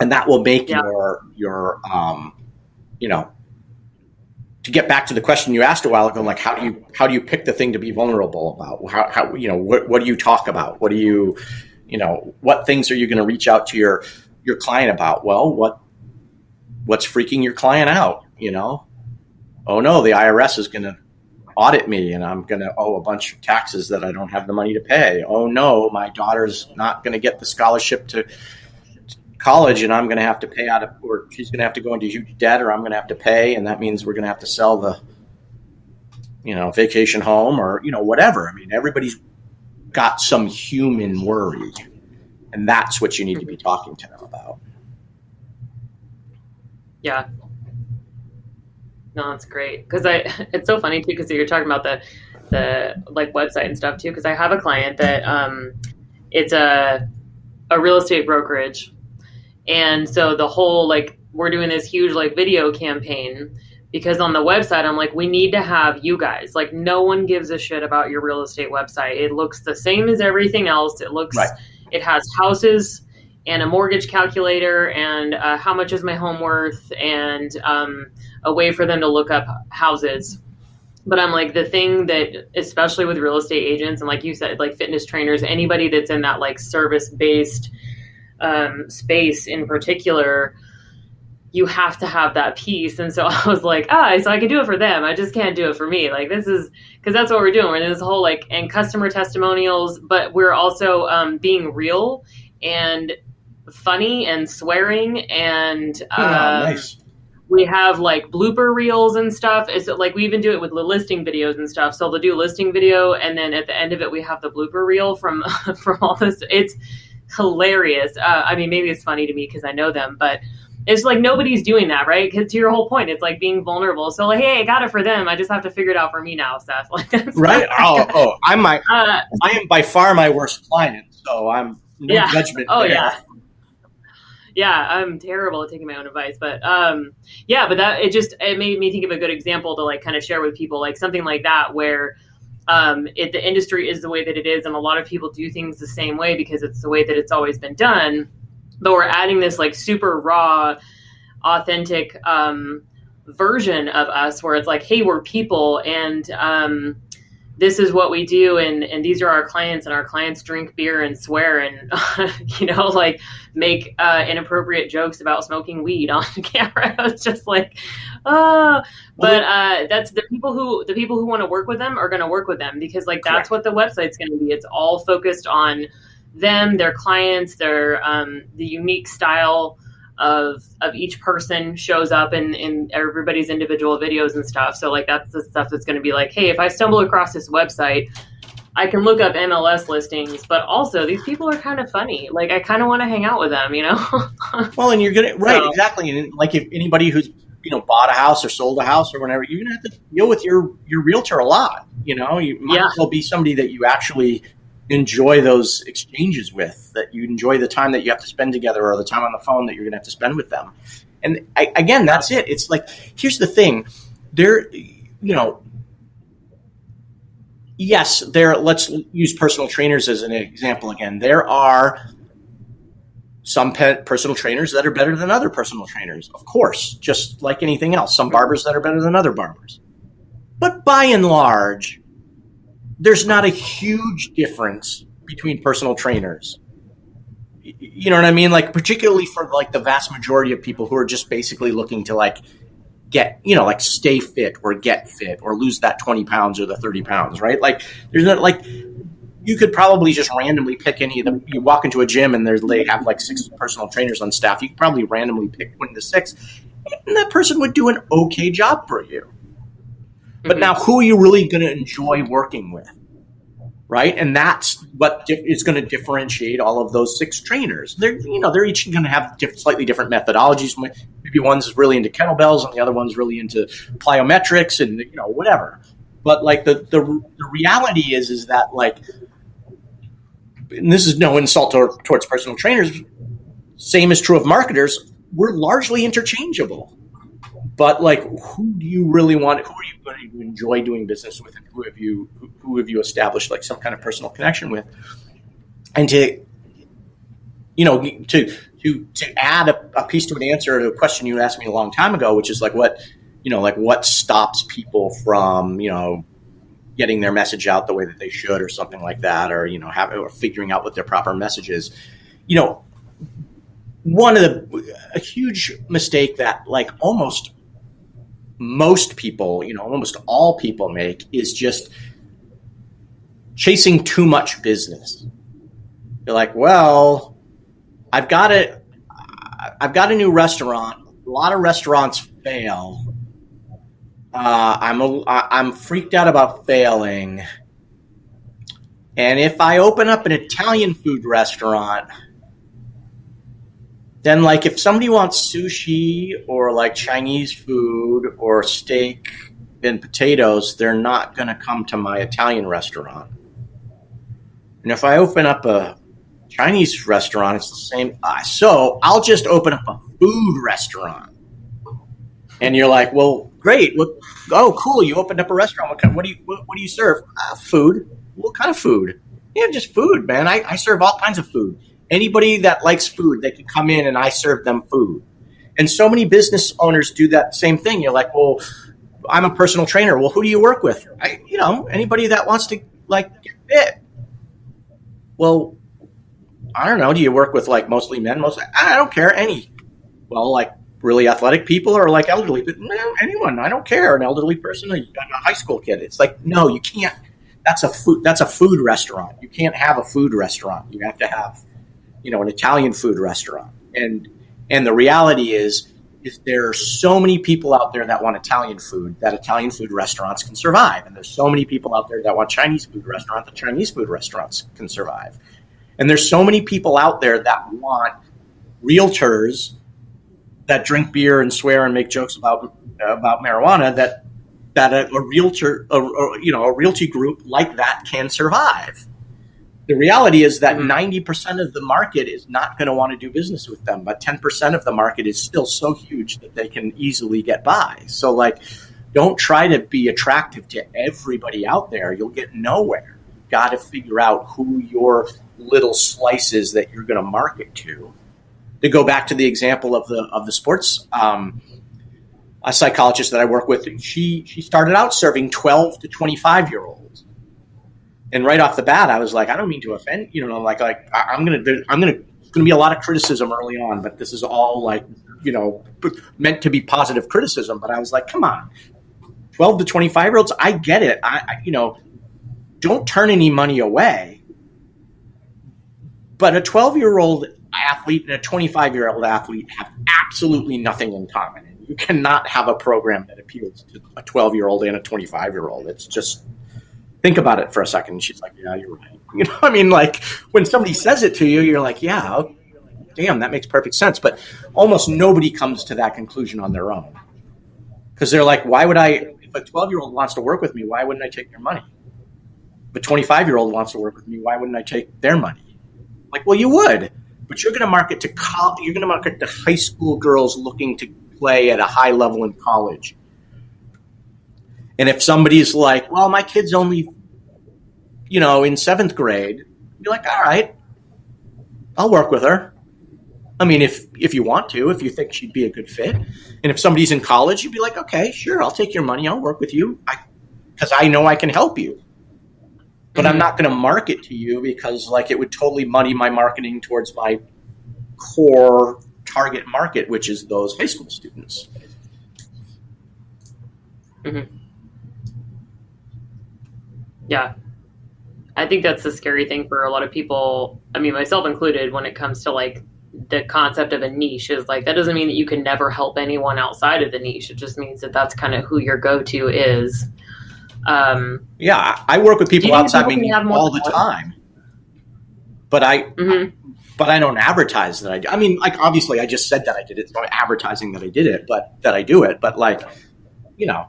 And that will make your to get back to the question you asked a while ago, like, how do you pick the thing to be vulnerable about? How what do you talk about? What do you, what things are you going to reach out to your client about? Well, what's freaking your client out? Oh no, the IRS is going to audit me and I'm going to owe a bunch of taxes that I don't have the money to pay. Oh no, my daughter's not going to get the scholarship to college and I'm going to have to pay or she's going to have to go into huge debt, or I'm going to have to pay. And that means we're going to have to sell the, vacation home or, whatever. I mean, everybody's got some human worry, and that's what you need to be talking to them about. Yeah. No, it's great. Cause it's so funny too, cause you're talking about the like website and stuff too. Cause I have a client that, it's a real estate brokerage. And so the whole, like, we're doing this huge, like, video campaign because on the website, I'm like, we need to have you guys. Like, no one gives a shit about your real estate website. It looks the same as everything else. It looks, right. It has houses and a mortgage calculator and how much is my home worth and a way for them to look up houses. But I'm like, the thing that, especially with real estate agents and like you said, like fitness trainers, anybody that's in that like service-based space in particular, you have to have that piece. And so I was like, so I can do it for them. I just can't do it for me. Like, this is, because that's what we're doing. We're in this whole like, and customer testimonials, but we're also being real and funny and swearing and nice. We have like blooper reels and stuff. It's like, we even do it with the listing videos and stuff. So they'll do a listing video. And then at the end of it, we have the blooper reel from all this. It's hilarious. I mean, maybe it's funny to me because I know them, but it's like nobody's doing that, right? Because to your whole point, it's like being vulnerable. So like, hey, I got it for them. I just have to figure it out for me now, Seth. Like, right? I am by far my worst client, so I'm no judgment. Oh there. Yeah, I'm terrible at taking my own advice, but but that it made me think of a good example to like kind of share with people, like something like that where the industry is the way that it is, and a lot of people do things the same way because it's the way that it's always been done. But we're adding this like super raw, authentic version of us where it's like, hey, we're people, and this is what we do, and these are our clients, and our clients drink beer and swear and like make inappropriate jokes about smoking weed on camera. It's just like, that's the people who want to work with them are going to work with them because like that's what the website's going to be. It's all focused on them, their clients, their the unique style of each person shows up in everybody's individual videos and stuff. So like that's the stuff that's going to be like, hey, if I stumble across this website, I can look up MLS listings, but also these people are kind of funny. Like I kind of want to hang out with them, Well, and you're gonna exactly. And like if anybody who's bought a house or sold a house or whatever, you're gonna have to deal with your realtor a lot. You might as well be somebody that you actually enjoy those exchanges with, that you enjoy the time that you have to spend together or the time on the phone that you're going to have to spend with them. And again, that's it. It's like, here's the thing. yes, let's use personal trainers as an example again. There are some personal trainers that are better than other personal trainers, of course, just like anything else. Some barbers that are better than other barbers. But by and large, there's not a huge difference between personal trainers. You know what I mean? Like, particularly for like the vast majority of people who are just basically looking to like get, like stay fit or get fit or lose that 20 pounds or the 30 pounds, right? Like, there's not like, you could probably just randomly pick any of them. You walk into a gym and they have like 6 personal trainers on staff. You could probably randomly pick one of the 6, and that person would do an okay job for you. But now, who are you really going to enjoy working with, right? And that's what is going to differentiate all of those 6 trainers. They're each going to have slightly different methodologies. Maybe one's really into kettlebells and the other one's really into plyometrics and whatever. But like the reality is that like, and this is no insult towards personal trainers, same is true of marketers, we're largely interchangeable. But like, who do you really want? Who are you going to enjoy doing business with, and who have you established like some kind of personal connection with? And to add a piece to an answer to a question you asked me a long time ago, which is like what stops people from getting their message out the way that they should, or something like that, or or figuring out what their proper message is. One of a huge mistake that like almost most people, almost all people make is just chasing too much business. You're like, well, I've got a new restaurant. A lot of restaurants fail. I'm freaked out about failing. And if I open up an Italian food restaurant, then like if somebody wants sushi or like Chinese food or steak and potatoes, they're not going to come to my Italian restaurant. And if I open up a Chinese restaurant, it's the same. So I'll just open up a food restaurant. And you're like, well, great. Oh, cool. You opened up a restaurant. What do you serve? Food. What kind of food? Yeah, just food, man. I serve all kinds of food. Anybody that likes food, they can come in and I serve them food. And so many business owners do that same thing. You're like, well, I'm a personal trainer. Well, who do you work with? Anybody that wants to like get fit. Well, I don't know. Do you work with like mostly men? I don't care. Any. Well, like really athletic people or like elderly, but anyone. I don't care. An elderly person, a high school kid. It's like, no, you can't. That's a food restaurant. You can't have a food restaurant. You have to have, an Italian food restaurant. And the reality is there are so many people out there that want Italian food that Italian food restaurants can survive. And there's so many people out there that want Chinese food restaurants that Chinese food restaurants can survive. And there's so many people out there that want realtors that drink beer and swear and make jokes about marijuana that a realtor, a realty group like that can survive. The reality is that 90% of the market is not going to want to do business with them, but 10% of the market is still so huge that they can easily get by. So like, don't try to be attractive to everybody out there. You'll get nowhere. Got to figure out who your little slice is that you're going to market to. To go back to the example of the sports, a psychologist that I work with, she started out serving 12 to 25-year-olds. And right off the bat, I was like, I don't mean to offend, I'm going to be a lot of criticism early on, but this is all like, meant to be positive criticism. But I was like, come on, 12 to 25-year-olds, I get it. Don't turn any money away. But a 12-year-old athlete and a 25-year-old athlete have absolutely nothing in common. You cannot have a program that appeals to a 12-year-old and a 25-year-old. It's just, think about it for a second. She's like, yeah, you're right. Like when somebody says it to you, you're like, yeah, damn, that makes perfect sense. But almost nobody comes to that conclusion on their own. Because they're like, if a 12-year-old wants to work with me, why wouldn't I take their money? If a 25-year-old wants to work with me, why wouldn't I take their money? Like, well, you would. But you're going to market to you're going to market to high school girls looking to play at a high level in college. And if somebody's like, well, my kid's only in seventh grade, you're like, all right, I'll work with her. I mean, if you want to, if you think she'd be a good fit. And if somebody's in college, you'd be like, okay, sure, I'll take your money. I'll work with you because I know I can help you. But I'm not going to market to you because like it would totally muddy my marketing towards my core target market, which is those high school students. Mm-hmm. Yeah. I think that's the scary thing for a lot of people. I mean, myself included, when it comes to like the concept of a niche, is like, that doesn't mean that you can never help anyone outside of the niche. It just means that that's kind of who your go-to is. Yeah, I work with people outside me all the time, but I don't advertise that I do. I mean, like obviously, I just said that I did it, so I'm advertising that I did it, but that I do it. But like, if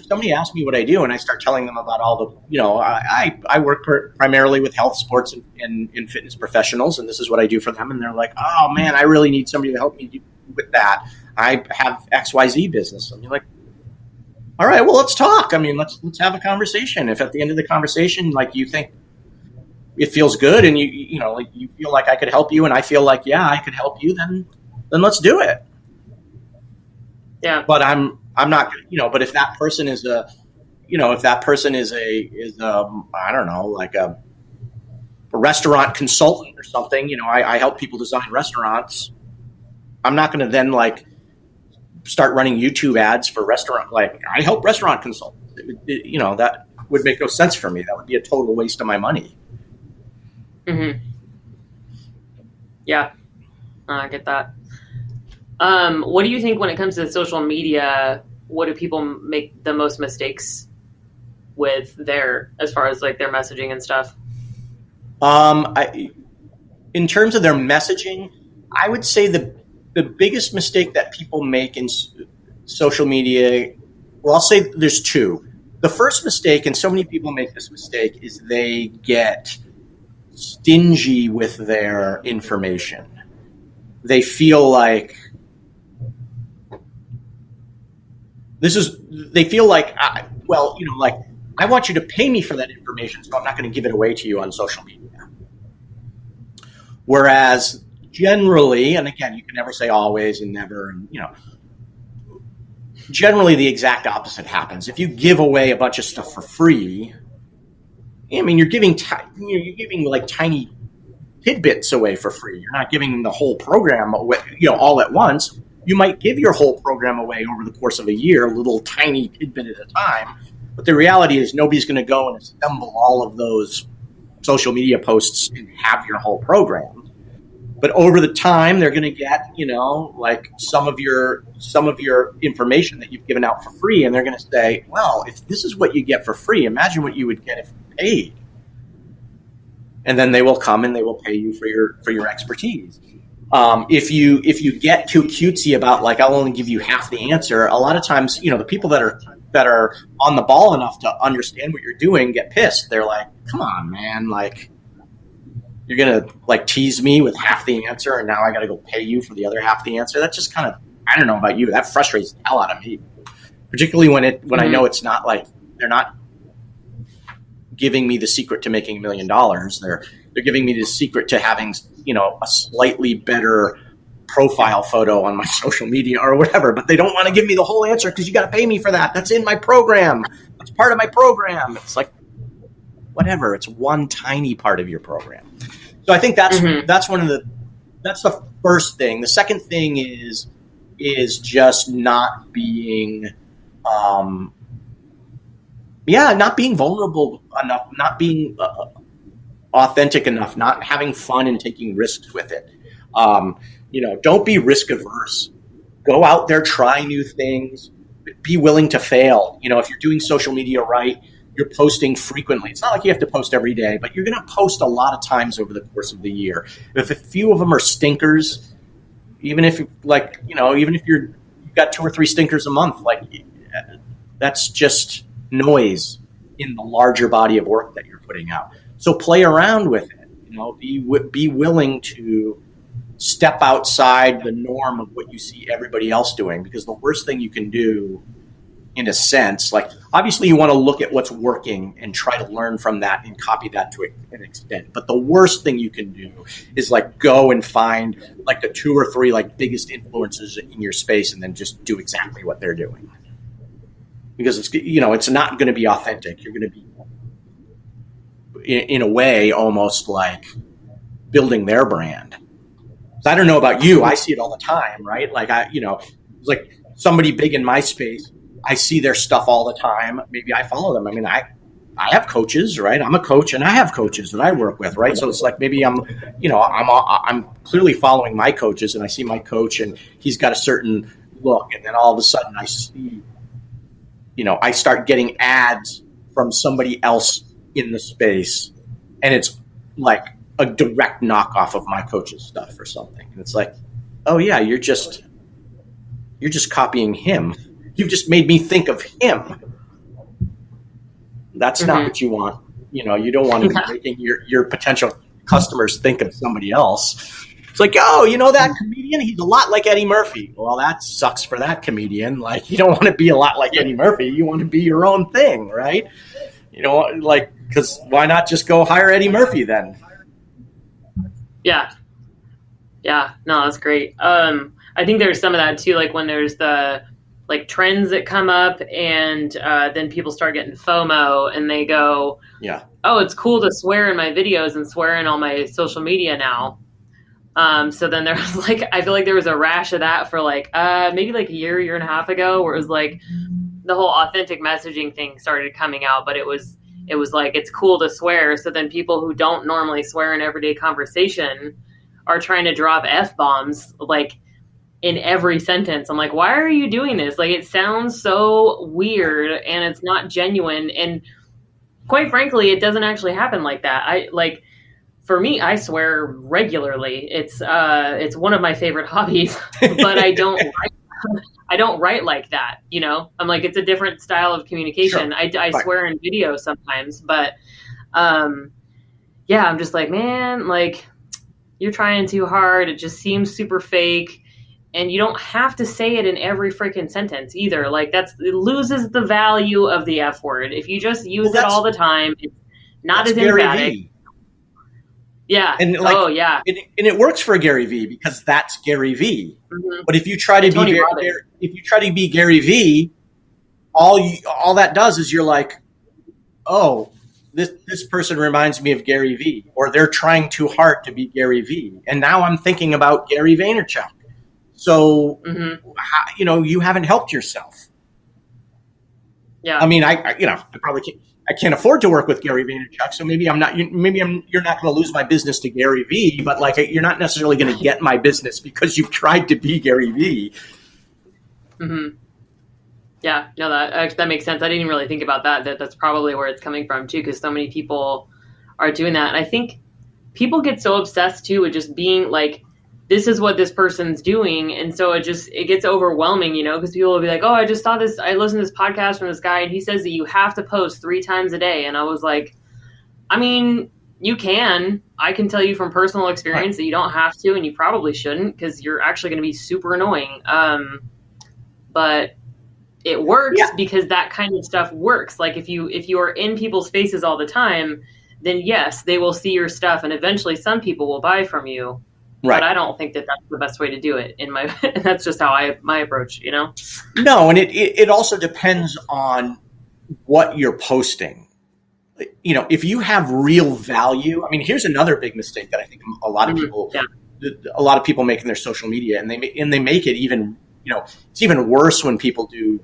somebody asks me what I do and I start telling them about all the, I work primarily with health, sports, and fitness professionals, and this is what I do for them, and they're like, oh man, I really need somebody to help me with that. I have XYZ business, and you're like, all right, well, let's talk. I mean, let's have a conversation. If at the end of the conversation, like you think it feels good and you feel like I could help you and I feel like, yeah, I could help you, then let's do it. Yeah. But I'm not, but if that person is I don't know, like a restaurant consultant or something, I help people design restaurants. I'm not going to then like start running YouTube ads for restaurant. Like I help restaurant consultants. That would make no sense for me. That would be a total waste of my money. Mm-hmm. Yeah, I get that. What do you think when it comes to social media? What do people make the most mistakes with as far as like their messaging and stuff? In terms of their messaging, I would say the biggest mistake that people make in social media, well, I'll say there's two. The first mistake, and so many people make this mistake, is they get stingy with their information. They feel like I want you to pay me for that information, so I'm not going to give it away to you on social media. Whereas generally, and again, you can never say always and never, and generally the exact opposite happens. If you give away a bunch of stuff for free, I mean, you're giving like tiny tidbits away for free. You're not giving the whole program away, all at once. You might give your whole program away over the course of a year, a little tiny tidbit at a time. But the reality is nobody's going to go and assemble all of those social media posts and have your whole program. But over the time, they're going to get, like some of your information that you've given out for free, and they're going to say, well, if this is what you get for free, imagine what you would get if you paid. And then they will come and they will pay you for your expertise. If you get too cutesy about like, I'll only give you half the answer, a lot of times, the people that are on the ball enough to understand what you're doing get pissed. They're like, come on, man, like, you're going to like tease me with half the answer and now I got to go pay you for the other half the answer. That's just kind of, I don't know about you, that frustrates the hell out of me. Particularly when I know it's not like, they're not giving me the secret to making $1 million. They're giving me the secret to having, a slightly better profile photo on my social media or whatever, but they don't want to give me the whole answer because you got to pay me for that. That's in my program. That's part of my program. It's like, whatever. It's one tiny part of your program. So I think that's the first thing. The second thing is just not being, not being vulnerable enough, not being authentic enough, not having fun and taking risks with it. Don't be risk averse. Go out there, try new things, be willing to fail. If you're doing social media right, you're posting frequently. It's not like you have to post every day, but you're going to post a lot of times over the course of the year. If a few of them are stinkers, even if you've got 2 or 3 stinkers a month, like that's just noise in the larger body of work that you're putting out. So play around with it. Be willing to step outside the norm of what you see everybody else doing, because the worst thing you can do in a sense. Like, obviously you want to look at what's working and try to learn from that and copy that to an extent. But the worst thing you can do is like go and find like the 2 or 3 like biggest influences in your space and then just do exactly what they're doing. Because it's, it's not going to be authentic. You're going to be in a way almost like building their brand. So I don't know about you. I see it all the time, right? Like it's like somebody big in my space. I see their stuff all the time. Maybe I follow them. I mean, I have coaches, right? I'm a coach and I have coaches that I work with, right? So it's like maybe I'm clearly following my coaches and I see my coach and he's got a certain look. And then all of a sudden I see, I start getting ads from somebody else in the space and it's like a direct knockoff of my coach's stuff or something. And it's like, oh yeah, you're just copying him. You've just made me think of him. That's not what you want. You don't want to be making your potential customers think of somebody else. It's like, oh, that comedian? He's a lot like Eddie Murphy. Well, that sucks for that comedian. Like, you don't want to be a lot like Eddie Murphy. You want to be your own thing, right? Because why not just go hire Eddie Murphy then? Yeah. No, that's great. I think there's some of that too, like when there's the like trends that come up and then people start getting FOMO and they go, oh, it's cool to swear in my videos and swear in all my social media now. So then there was like, I feel like there was a rash of that for like maybe like a year and a half ago, where it was like the whole authentic messaging thing started coming out, but it was like, it's cool to swear. So then people who don't normally swear in everyday conversation are trying to drop F-bombs like in every sentence. I'm like, why are you doing this? Like, it sounds so weird and it's not genuine. And quite frankly, it doesn't actually happen like that. For me, I swear regularly. It's one of my favorite hobbies, but I don't write like that. I'm like, it's a different style of communication. Sure. I swear in video sometimes, but I'm just like, man, like, you're trying too hard. It just seems super fake. And you don't have to say it in every freaking sentence either. Like, it loses the value of the F word. If you just use it all the time, it's not as emphatic. Yeah. And and it works for Gary Vee because that's Gary Vee. Mm-hmm. But if you try to be Gary Vee, all that does is you're like, oh, this person reminds me of Gary Vee, or they're trying too hard to be Gary Vee, and now I'm thinking about Gary Vaynerchuk. So, you haven't helped yourself. Yeah. I mean, I probably can't. I can't afford to work with Gary Vaynerchuk, so maybe you're not going to lose my business to Gary Vee, but like you're not necessarily going to get my business because you've tried to be Gary Vee. Mm-hmm. Yeah, no, that makes sense. I didn't even really think about that. That's probably where it's coming from too, because so many people are doing that. And I think people get so obsessed too with just being like, this is what this person's doing. And so it gets overwhelming, because people will be like, oh, I just saw this. I listened to this podcast from this guy and he says that you have to post 3 times a day. And I was like, I mean, you can. I can tell you from personal experience that you don't have to, and you probably shouldn't, because you're actually going to be super annoying. But it works because that kind of stuff works. Like if you are in people's faces all the time, then yes, they will see your stuff, and eventually some people will buy from you. Right. But I don't think that that's the best way to do it. That's just how my approach, No, and it also depends on what you're posting. If you have real value, I mean, here's another big mistake that I think a lot of people make in their social media, and they make it even, it's even worse when people do,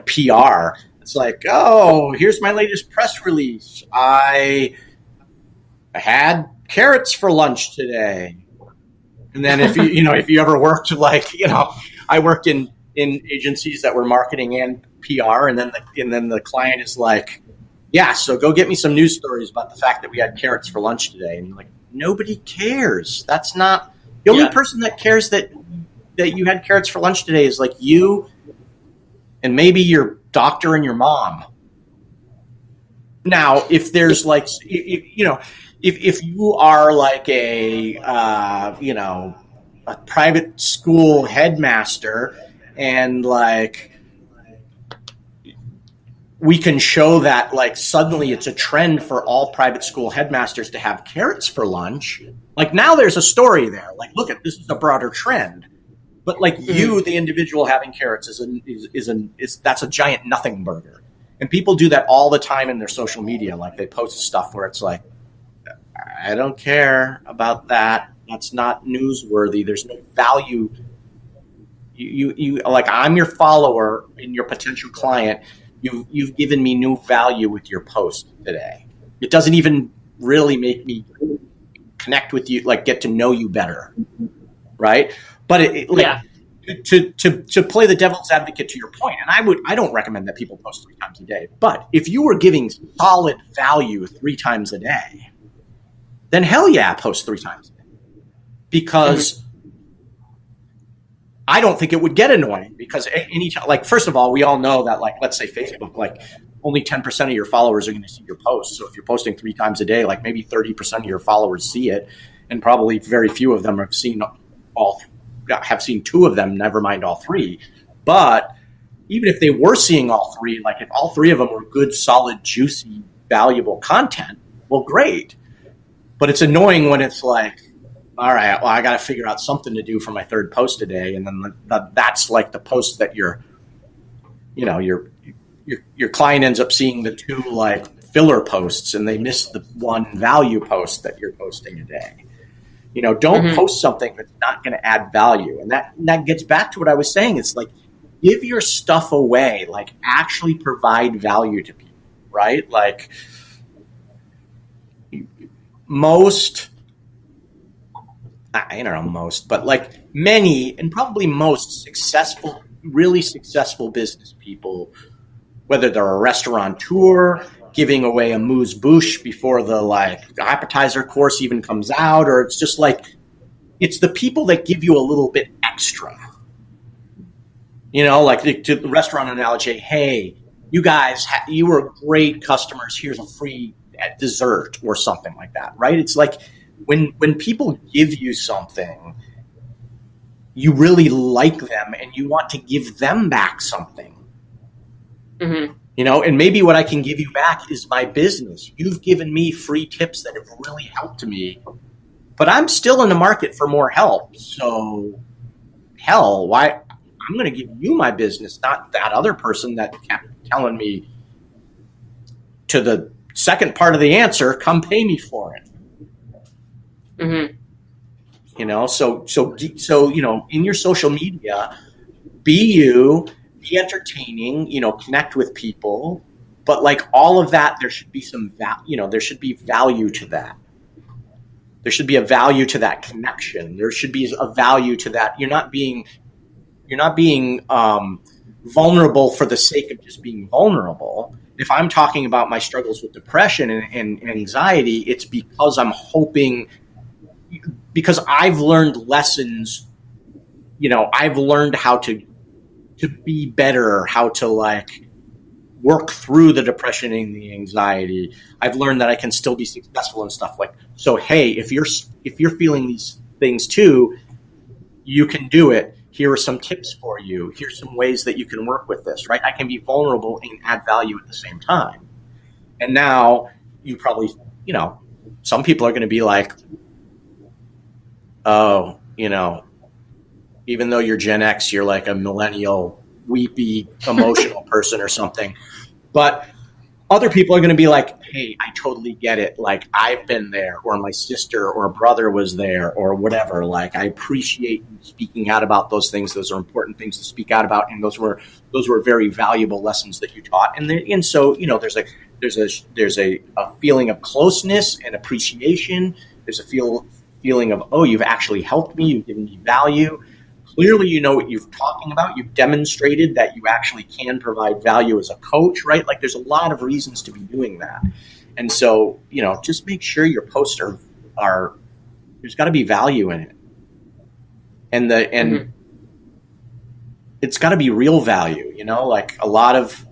PR. It's like, oh, here's my latest press release. I had carrots for lunch today. And then if you ever worked I worked in agencies that were marketing and PR, and then the client is like, yeah, so go get me some news stories about the fact that we had carrots for lunch today. And you're like, nobody cares. That's not the only person that cares that you had carrots for lunch today is like you and maybe your doctor and your mom. Now, if there's like, if you are like a private school headmaster and like we can show that like suddenly it's a trend for all private school headmasters to have carrots for lunch. Like now there's a story there. Like, look at this is a broader trend. But like you, the individual having carrots is that's a giant nothing burger. And people do that all the time in their social media. Like they post stuff where it's like, I don't care about that. That's not newsworthy. There's no value. You like I'm your follower and your potential client. You've given me new value with your post today. It doesn't even really make me connect with you, like get to know you better, right? But to play the devil's advocate to your point, and I don't recommend that people post 3 times a day. But if you were giving solid value 3 times a day, then hell yeah, post 3 times a day. Because I don't think it would get annoying because anytime, like, first of all, we all know that, like, let's say Facebook, like, only 10% of your followers are going to see your posts. So if you're posting 3 times a day, like maybe 30% of your followers see it, and probably very few of them have seen 2 of them, never mind all 3. But even if they were seeing all 3, like if all 3 of them were good, solid, juicy, valuable content, well, great. But it's annoying when it's like, all right, well, I got to figure out something to do for my 3rd post today. And then that's like the post that your client ends up seeing the 2 like filler posts and they miss the 1 value post that you're posting a day. Don't post something that's not going to add value. And that gets back to what I was saying. It's like, give your stuff away, like actually provide value to people, right? Like but like many and probably most really successful business people, whether they're a restaurateur giving away a amuse bouche before the like appetizer course even comes out, or it's just like, it's the people that give you a little bit extra. Like to the restaurant analogy, hey, you guys, you were great customers. Here's a free dessert or something like that, right? It's like when people give you something, you really like them and you want to give them back something. Mm-hmm. And maybe what I can give you back is my business. You've given me free tips that have really helped me, but I'm still in the market for more help. So hell, why? I'm going to give you my business, not that other person that kept telling me to the second part of the answer, come pay me for it. Mm-hmm. So in your social media, be entertaining, connect with people, but like all of that, there should be some there should be value to that. There should be a value to that connection. There should be a value to that. You're not being vulnerable for the sake of just being vulnerable. If I'm talking about my struggles with depression and anxiety, it's because I'm hoping, because I've learned lessons, I've learned how to be better, how to like work through the depression and the anxiety. I've learned that I can still be successful and stuff like, so, hey, if you're feeling these things too, you can do it. Here are some tips for you. Here's some ways that you can work with this, right? I can be vulnerable and add value at the same time. And now you probably, some people are going to be like, oh, even though you're Gen X, you're like a millennial, weepy, emotional person or something. But other people are going to be like, hey, I totally get it. Like, I've been there, or my sister or brother was there, or whatever. Like, I appreciate you speaking out about those things. Those are important things to speak out about. And those were very valuable lessons that you taught. And so, there's a feeling of closeness and appreciation. There's a feeling of, oh, you've actually helped me. You've given me value. Clearly, you know what you're talking about. You've demonstrated that you actually can provide value as a coach, right? Like, there's a lot of reasons to be doing that. And so, just make sure your posts are there's got to be value in it. And it's got to be real value, like a lot of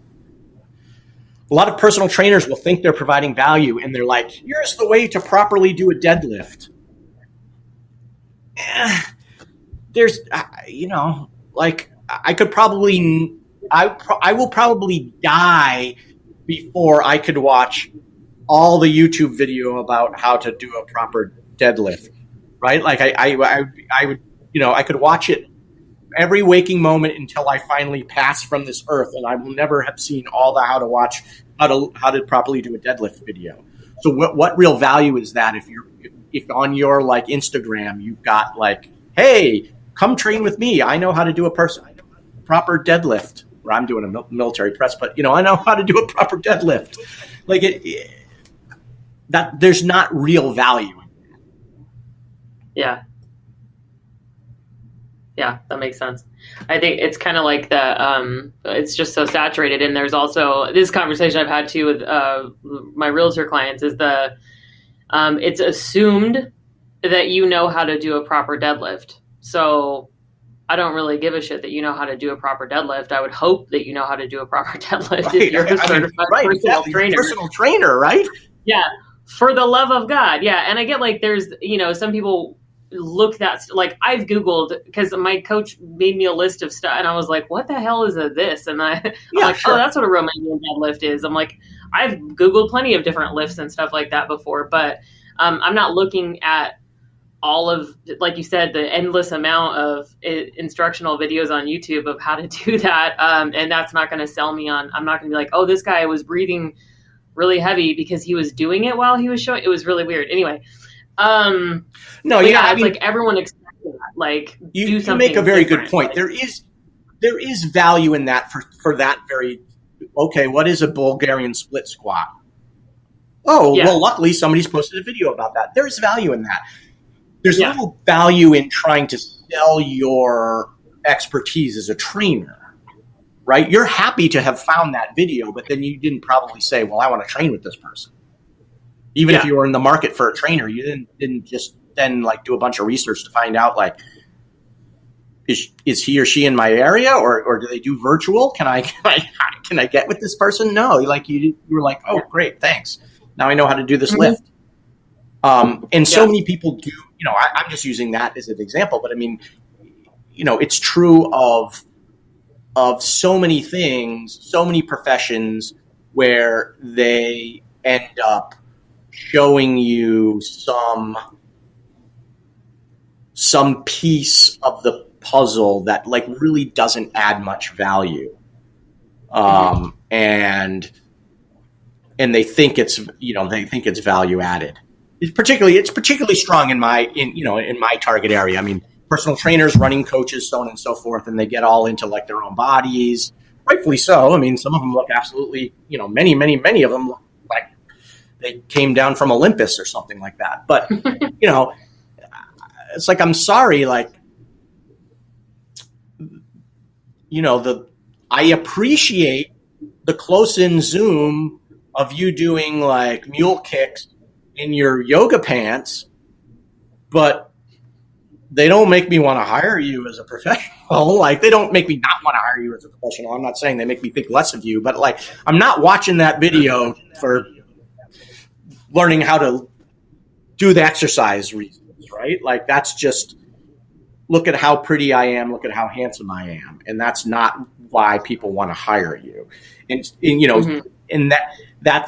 personal trainers will think they're providing value and they're like, here's the way to properly do a deadlift. There's, like, I will probably die before I could watch all the YouTube video about how to do a proper deadlift, right? Like I would, I could watch it every waking moment until I finally pass from this earth, and I will never have seen all the how to properly do a deadlift video. So what real value is that if on your like Instagram you've got like, hey, come train with me. I know how to do a proper deadlift. Or I'm doing a military press, but I know how to do a proper deadlift. Like that there's not real value in that. Yeah. Yeah, that makes sense. I think it's kind of like it's just so saturated. And there's also this conversation I've had too with my realtor clients is it's assumed that you know how to do a proper deadlift. So I don't really give a shit that you know how to do a proper deadlift. I would hope that you know how to do a proper deadlift Right. if you're a certified personal trainer. Personal trainer, right? Yeah, for the love of God. Yeah, and I get like there's, some people look that, like I've Googled, because my coach made me a list of stuff, and I was like, what the hell is this? And I'm like, sure. Oh, that's what a Romanian deadlift is. I'm like, I've Googled plenty of different lifts and stuff like that before, but I'm not looking at all of, like you said, the endless amount of instructional videos on YouTube of how to do that. And that's not going to sell me on, I'm not going to be like, oh, this guy was breathing really heavy because he was doing it while he was showing. It was really weird. Anyway. It's like everyone expects that. Like do something. You make a very different. Good point. There is value in that for that very, okay, what is a Bulgarian split squat? Oh, yeah. Well, luckily somebody's posted a video about that. There's value in that. There's little value in trying to sell your expertise as a trainer, right? You're happy to have found that video, but then you didn't probably say, well, I want to train with this person. Even if you were in the market for a trainer, you didn't just then like do a bunch of research to find out like, is he or she in my area, or do they do virtual? Can I get with this person? No, like you were like, oh, great, thanks. Now I know how to do this lift. And so many people do, I'm just using that as an example, but I mean, it's true of so many things, so many professions where they end up showing you some piece of the puzzle that like really doesn't add much value. And they think it's value added. It's particularly strong in my target area. I mean, personal trainers, running coaches, so on and so forth, and they get all into like their own bodies, rightfully so. I mean, some of them look absolutely, many of them look like they came down from Olympus or something like that. But it's like, I'm sorry, like, I appreciate the close-in zoom of you doing like mule kicks in your yoga pants, but they don't make me want to hire you as a professional. Like, they don't make me not want to hire you as a professional. I'm not saying they make me think less of you, but like, I'm not watching that video for learning how to do the exercise reasons, right? Like, that's just, look at how pretty I am, look at how handsome I am. And that's not why people want to hire you. And in that,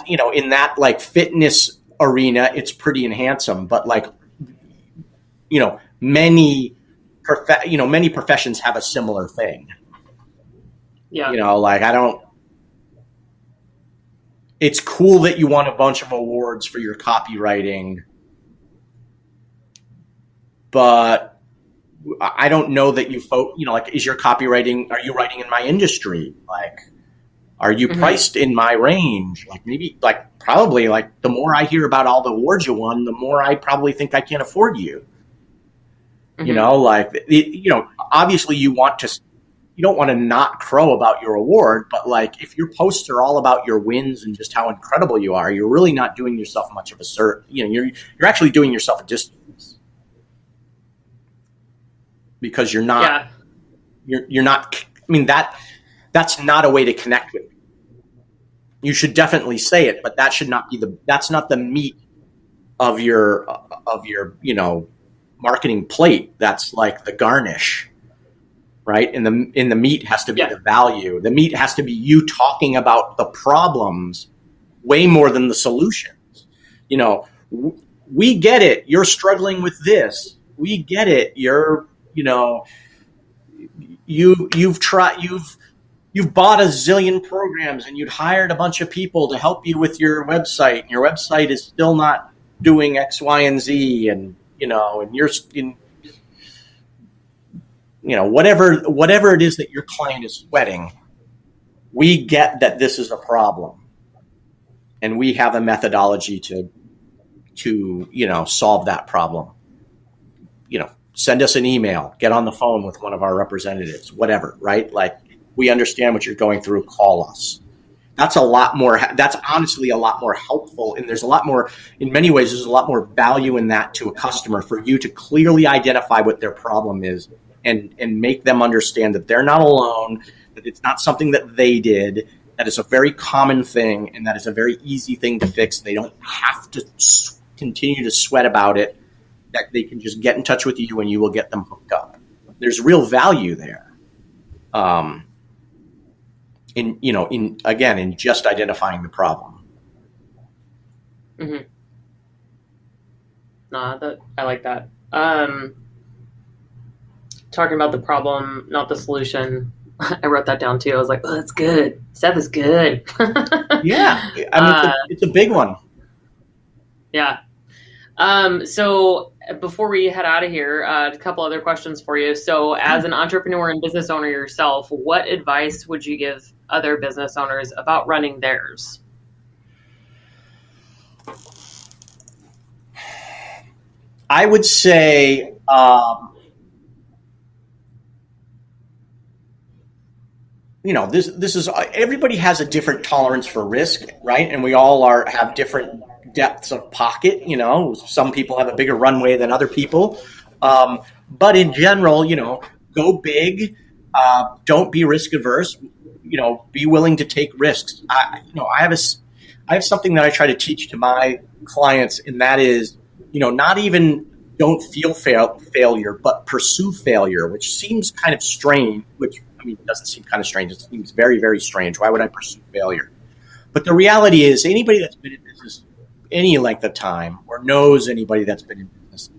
in that like fitness arena, it's pretty and handsome, but like, many professions have a similar thing. Yeah. It's cool that you won a bunch of awards for your copywriting, but I don't know that is your copywriting, are you writing in my industry? Like, are you priced in my range? Like, maybe, like, probably, like, the more I hear about all the awards you won, the more I probably think I can't afford you. Obviously you don't want to not crow about your award, but like, if your posts are all about your wins and just how incredible you are, you're really not doing yourself much of a you're actually doing yourself a disservice, because you're not, you're not, I mean, that's not a way to connect with people. You should definitely say it, but that should not be that's not the meat of your marketing plate. That's like the garnish, right? And the meat has to be the value. The meat has to be you talking about the problems way more than the solutions. You know, we get it. You're struggling with this. We get it. You're, you know, you've bought a zillion programs and you'd hired a bunch of people to help you with your website, and your website is still not doing X, Y, and Z, and you know, and you're in, you know, whatever it is that your client is sweating. We get that this is a problem, and we have a methodology to you know, solve that problem. You know, send us an email, get on the phone with one of our representatives, whatever, right? Like, we understand what you're going through, call us. That's honestly a lot more helpful. And there's a lot more, in many ways, there's a lot more value in that to a customer, for you to clearly identify what their problem is and make them understand that they're not alone, that it's not something that they did, that it's a very common thing, and that it's a very easy thing to fix. They don't have to continue to sweat about it, that they can just get in touch with you and you will get them hooked up. There's real value there. In just identifying the problem. Mm-hmm. I like that. Talking about the problem, not the solution. I wrote that down too. I was like, oh, that's good. Seth is good. Yeah. I mean, it's a big one. Yeah. So before we head out of here, a couple other questions for you. So as an entrepreneur and business owner yourself, what advice would you give other business owners about running theirs? I would say, you know, this is, everybody has a different tolerance for risk, right? And we all have different depths of pocket. You know, some people have a bigger runway than other people. But in general, you know, go big, don't be risk averse, you know, be willing to take risks. I have something that I try to teach to my clients, and that is, you know, not even don't feel failure, but pursue failure, which seems kind of strange, it doesn't seem kind of strange. It seems very, very strange. Why would I pursue failure? But the reality is, anybody that's been in business any length of time, or knows anybody that's been in business,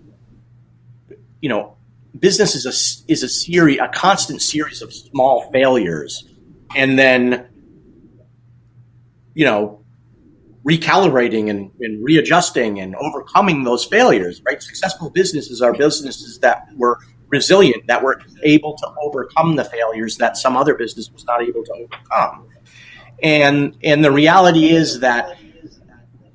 you know, business is a constant series of small failures, and then, you know, recalibrating and readjusting and overcoming those failures, right? Successful businesses are businesses that were resilient, that were able to overcome the failures that some other business was not able to overcome. And the reality is that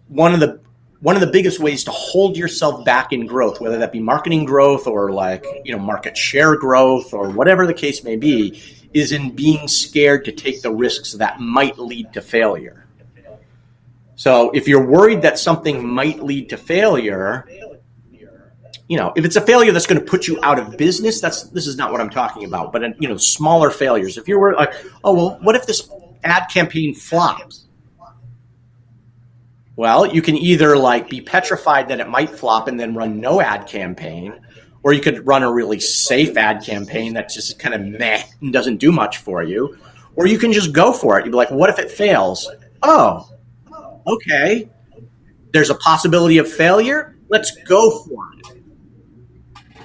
one of the biggest ways to hold yourself back in growth, whether that be marketing growth or, like, you know, market share growth or whatever the case may be, is in being scared to take the risks that might lead to failure. So if you're worried that something might lead to failure, you know, if it's a failure that's going to put you out of business, this is not what I'm talking about. But, you know, smaller failures. If you're like, oh, well, what if this ad campaign flops? Well, you can either, like, be petrified that it might flop and then run no ad campaign, or you could run a really safe ad campaign that's just kind of meh and doesn't do much for you, or you can just go for it. You'd be like, what if it fails? Oh, okay. There's a possibility of failure. Let's go for it.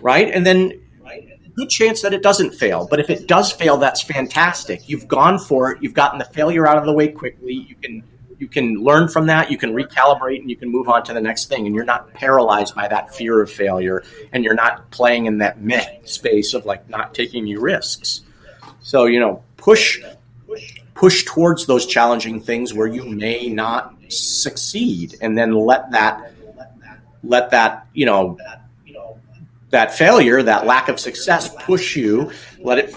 Right? And then good chance that it doesn't fail. But if it does fail, that's fantastic. You've gone for it. You've gotten the failure out of the way quickly. You can learn from that. You can recalibrate, and you can move on to the next thing. And you're not paralyzed by that fear of failure. And you're not playing in that meh space of, like, not taking any risks. So, you know, push towards those challenging things where you may not succeed, and then let that, you know, that failure, that lack of success, push you, let it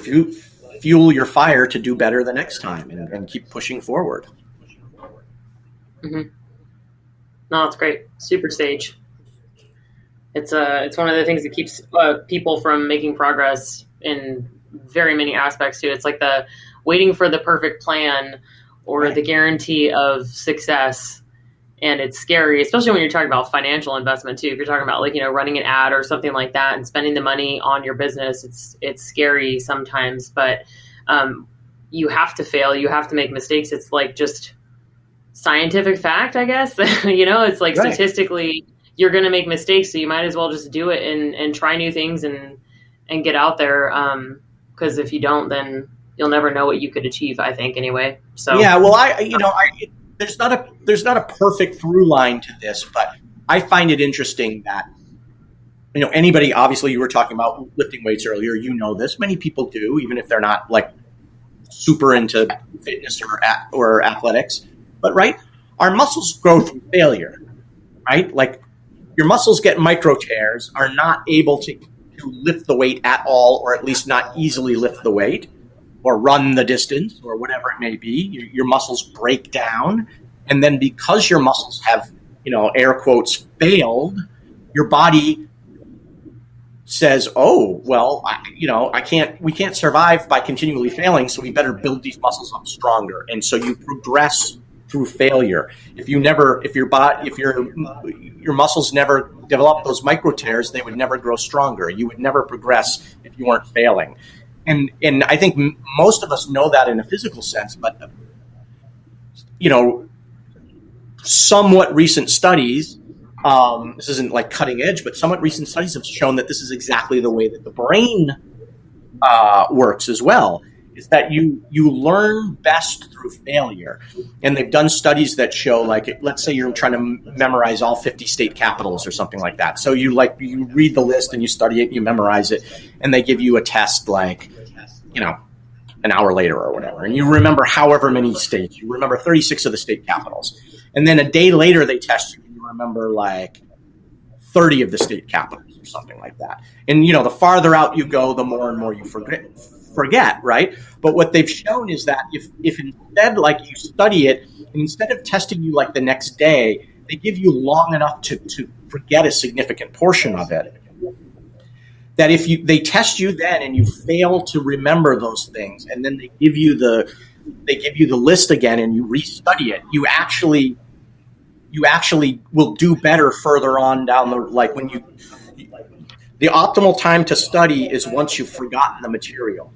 fuel your fire to do better the next time, and keep pushing forward. Mm-hmm. No, it's great. Super sage. It's one of the things that keeps people from making progress in very many aspects too. It's like the waiting for the perfect plan or right. The guarantee of success. And it's scary, especially when you're talking about financial investment too. If you're talking about, like, you know, running an ad or something like that and spending the money on your business, it's scary sometimes, but you have to fail. You have to make mistakes. It's like just scientific fact, I guess. It's like Right. statistically you're going to make mistakes, so you might as well just do it and try new things and get out there. Because if you don't, then you'll never know what you could achieve, I think, anyway. So Yeah, well, there's not a perfect through line to this, but I find it interesting that anybody. Obviously, you were talking about lifting weights earlier. You know this. Many people do, even if they're not like super into fitness or athletics. But right, our muscles grow through failure. Right, like your muscles get micro tears, are not able to lift the weight at all, or at least not easily lift the weight, or run the distance, or whatever it may be. Your muscles break down, and then because your muscles have, air quotes, failed, your body says, "Oh, well, we can't survive by continually failing, so we better build these muscles up stronger." And so you progress through failure. If your muscles never develop those micro tears, they would never grow stronger. You would never progress if you weren't failing. And I think most of us know that in a physical sense, but somewhat recent studies, this isn't like cutting edge, but somewhat recent studies have shown that this is exactly the way that the brain works as well. Is that you learn best through failure. And they've done studies that show, like, let's say you're trying to memorize all 50 state capitals or something like that. So you read the list and you study it, you memorize it, and they give you a test like, an hour later or whatever. And you remember however many states. You remember 36 of the state capitals. And then a day later they test you and you remember like 30 of the state capitals or something like that. And, the farther out you go, the more and more you forget, right? But what they've shown is that if instead, like, you study it, and instead of testing you like the next day, they give you long enough to forget a significant portion of it. That if they test you then and you fail to remember those things, and then they give you the list again and you restudy it, you actually will do better further on down the optimal time to study is once you've forgotten the material.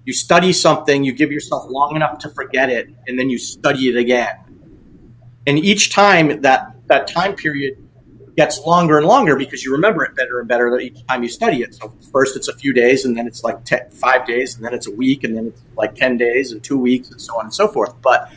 You study something, you give yourself long enough to forget it, and then you study it again. And each time that time period gets longer and longer because you remember it better and better each time you study it. So first it's a few days, and then it's like 5 days, and then it's a week, and then it's like 10 days and 2 weeks, and so on and so forth. But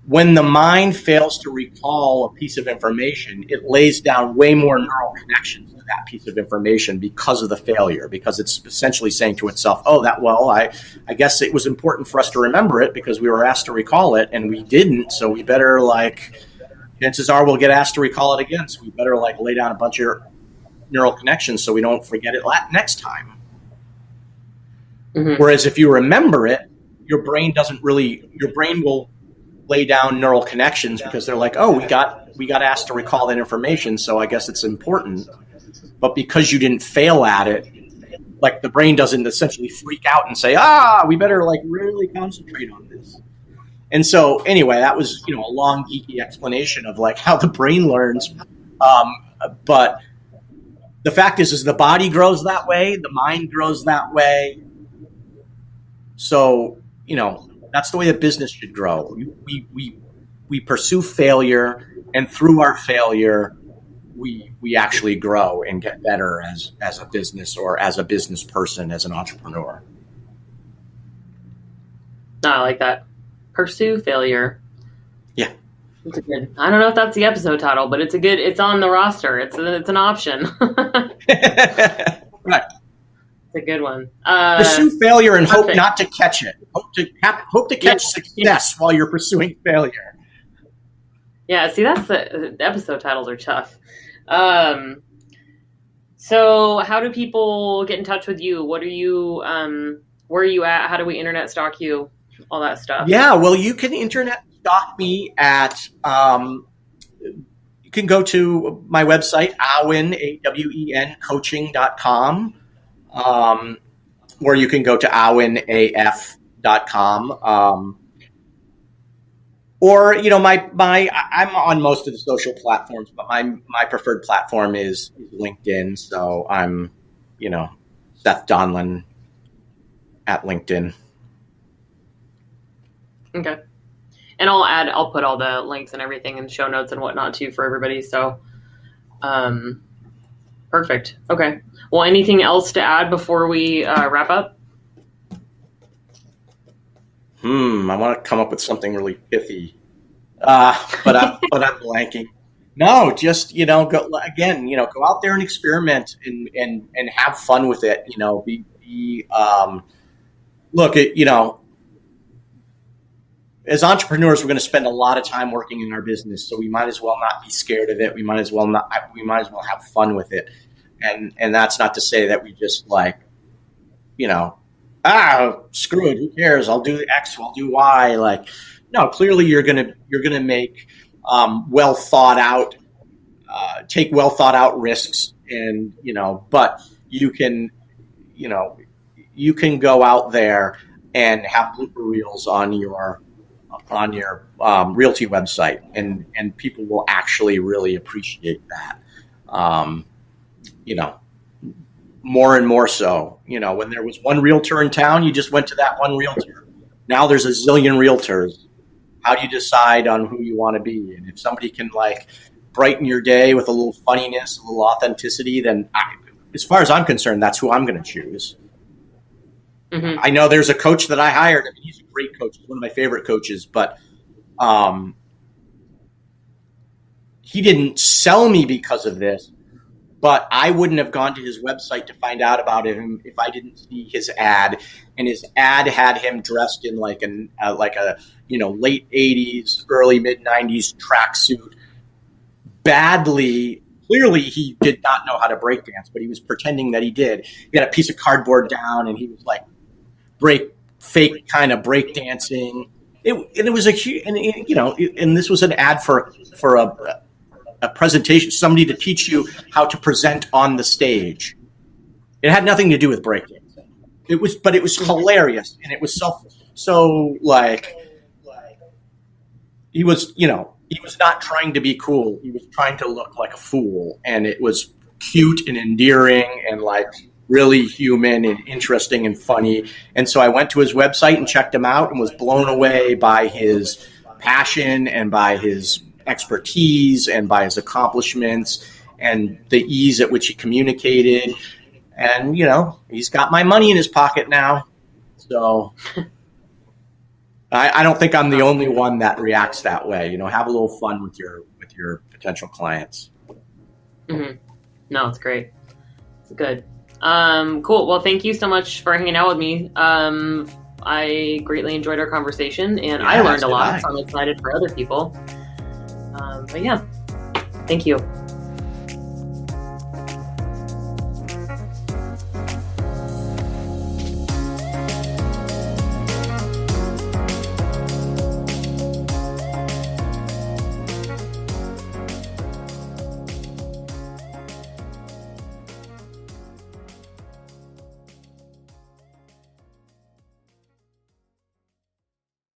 when the mind fails to recall a piece of information, it lays down way more neural connections to that piece of information because of the failure, because it's essentially saying to itself, I guess it was important for us to remember it because we were asked to recall it and we didn't, so we better, chances are we'll get asked to recall it again, so we better lay down a bunch of neural connections so we don't forget it next time. Mm-hmm. Whereas if you remember it, your brain will lay down neural connections because they're like, oh, we got asked to recall that information, so I guess it's important. But because you didn't fail at it, the brain doesn't essentially freak out and say, we better really concentrate on this. And so anyway, that was, a long geeky explanation of how the brain learns. But the fact is the body grows that way, the mind grows that way. So, that's the way that business should grow. We pursue failure, and through our failure, we actually grow and get better as a business or as a business person, as an entrepreneur. No, I like that. Pursue failure. Yeah. It's good. I don't know if that's the episode title, but it's on the roster. It's an option. Right. It's a good one. Pursue failure and perfect. Hope not to catch it. Hope to catch success while you're pursuing failure. Yeah, see, that's the episode titles are tough. So how do people get in touch with you? What are you, where are you at? How do we internet stalk you? All that stuff. Yeah, well, you can internet stalk me at, you can go to my website, Awen, Awen, coaching.com, or you can go to awenaf.com. Or, I'm on most of the social platforms, but my preferred platform is LinkedIn. So I'm, Seth Donlin at LinkedIn. Okay. And I'll put all the links and everything in show notes and whatnot too for everybody. So, perfect. Okay. Well, anything else to add before we wrap up? I want to come up with something really pithy, but I'm blanking. No, just go again. Go out there and experiment and have fun with it. Look at as entrepreneurs, we're going to spend a lot of time working in our business, so we might as well not be scared of it. We might as well have fun with it, and that's not to say that we just screw it, who cares? I'll do X, I'll do Y. No, clearly you're gonna make well thought out, take well thought out risks, and but you can go out there and have blooper reels on your realty website, and people will actually really appreciate that. More and more so. When there was one realtor in town, you just went to that one realtor. Now there's a zillion realtors. How do you decide on who you want to be? And if somebody can brighten your day with a little funniness, a little authenticity, then as far as I'm concerned, that's who I'm going to choose. Mm-hmm. I know there's a coach that I hired. I mean, he's a great coach. He's one of my favorite coaches, but he didn't sell me because of this. But I wouldn't have gone to his website to find out about him if I didn't see his ad. And his ad had him dressed in like a late 80s, early mid 90s tracksuit. Clearly he did not know how to break dance, but he was pretending that he did. He had a piece of cardboard down, and he was fake kind of break dancing. It was and this was an ad for a presentation, somebody to teach you how to present on the stage. It had nothing to do with breakdancing. It was hilarious, and it was he was not trying to be cool. He was trying to look like a fool, and it was cute and endearing and really human and interesting and funny. And so I went to his website and checked him out and was blown away by his passion and by his expertise and by his accomplishments and the ease at which he communicated. And he's got my money in his pocket now, so I don't think I'm the only one that reacts that way. Have a little fun with your potential clients. Mm-hmm. No, it's great. It's good. Cool. Well, thank you so much for hanging out with me. I greatly enjoyed our conversation, and I learned a lot, so I'm excited for other people. But yeah, thank you.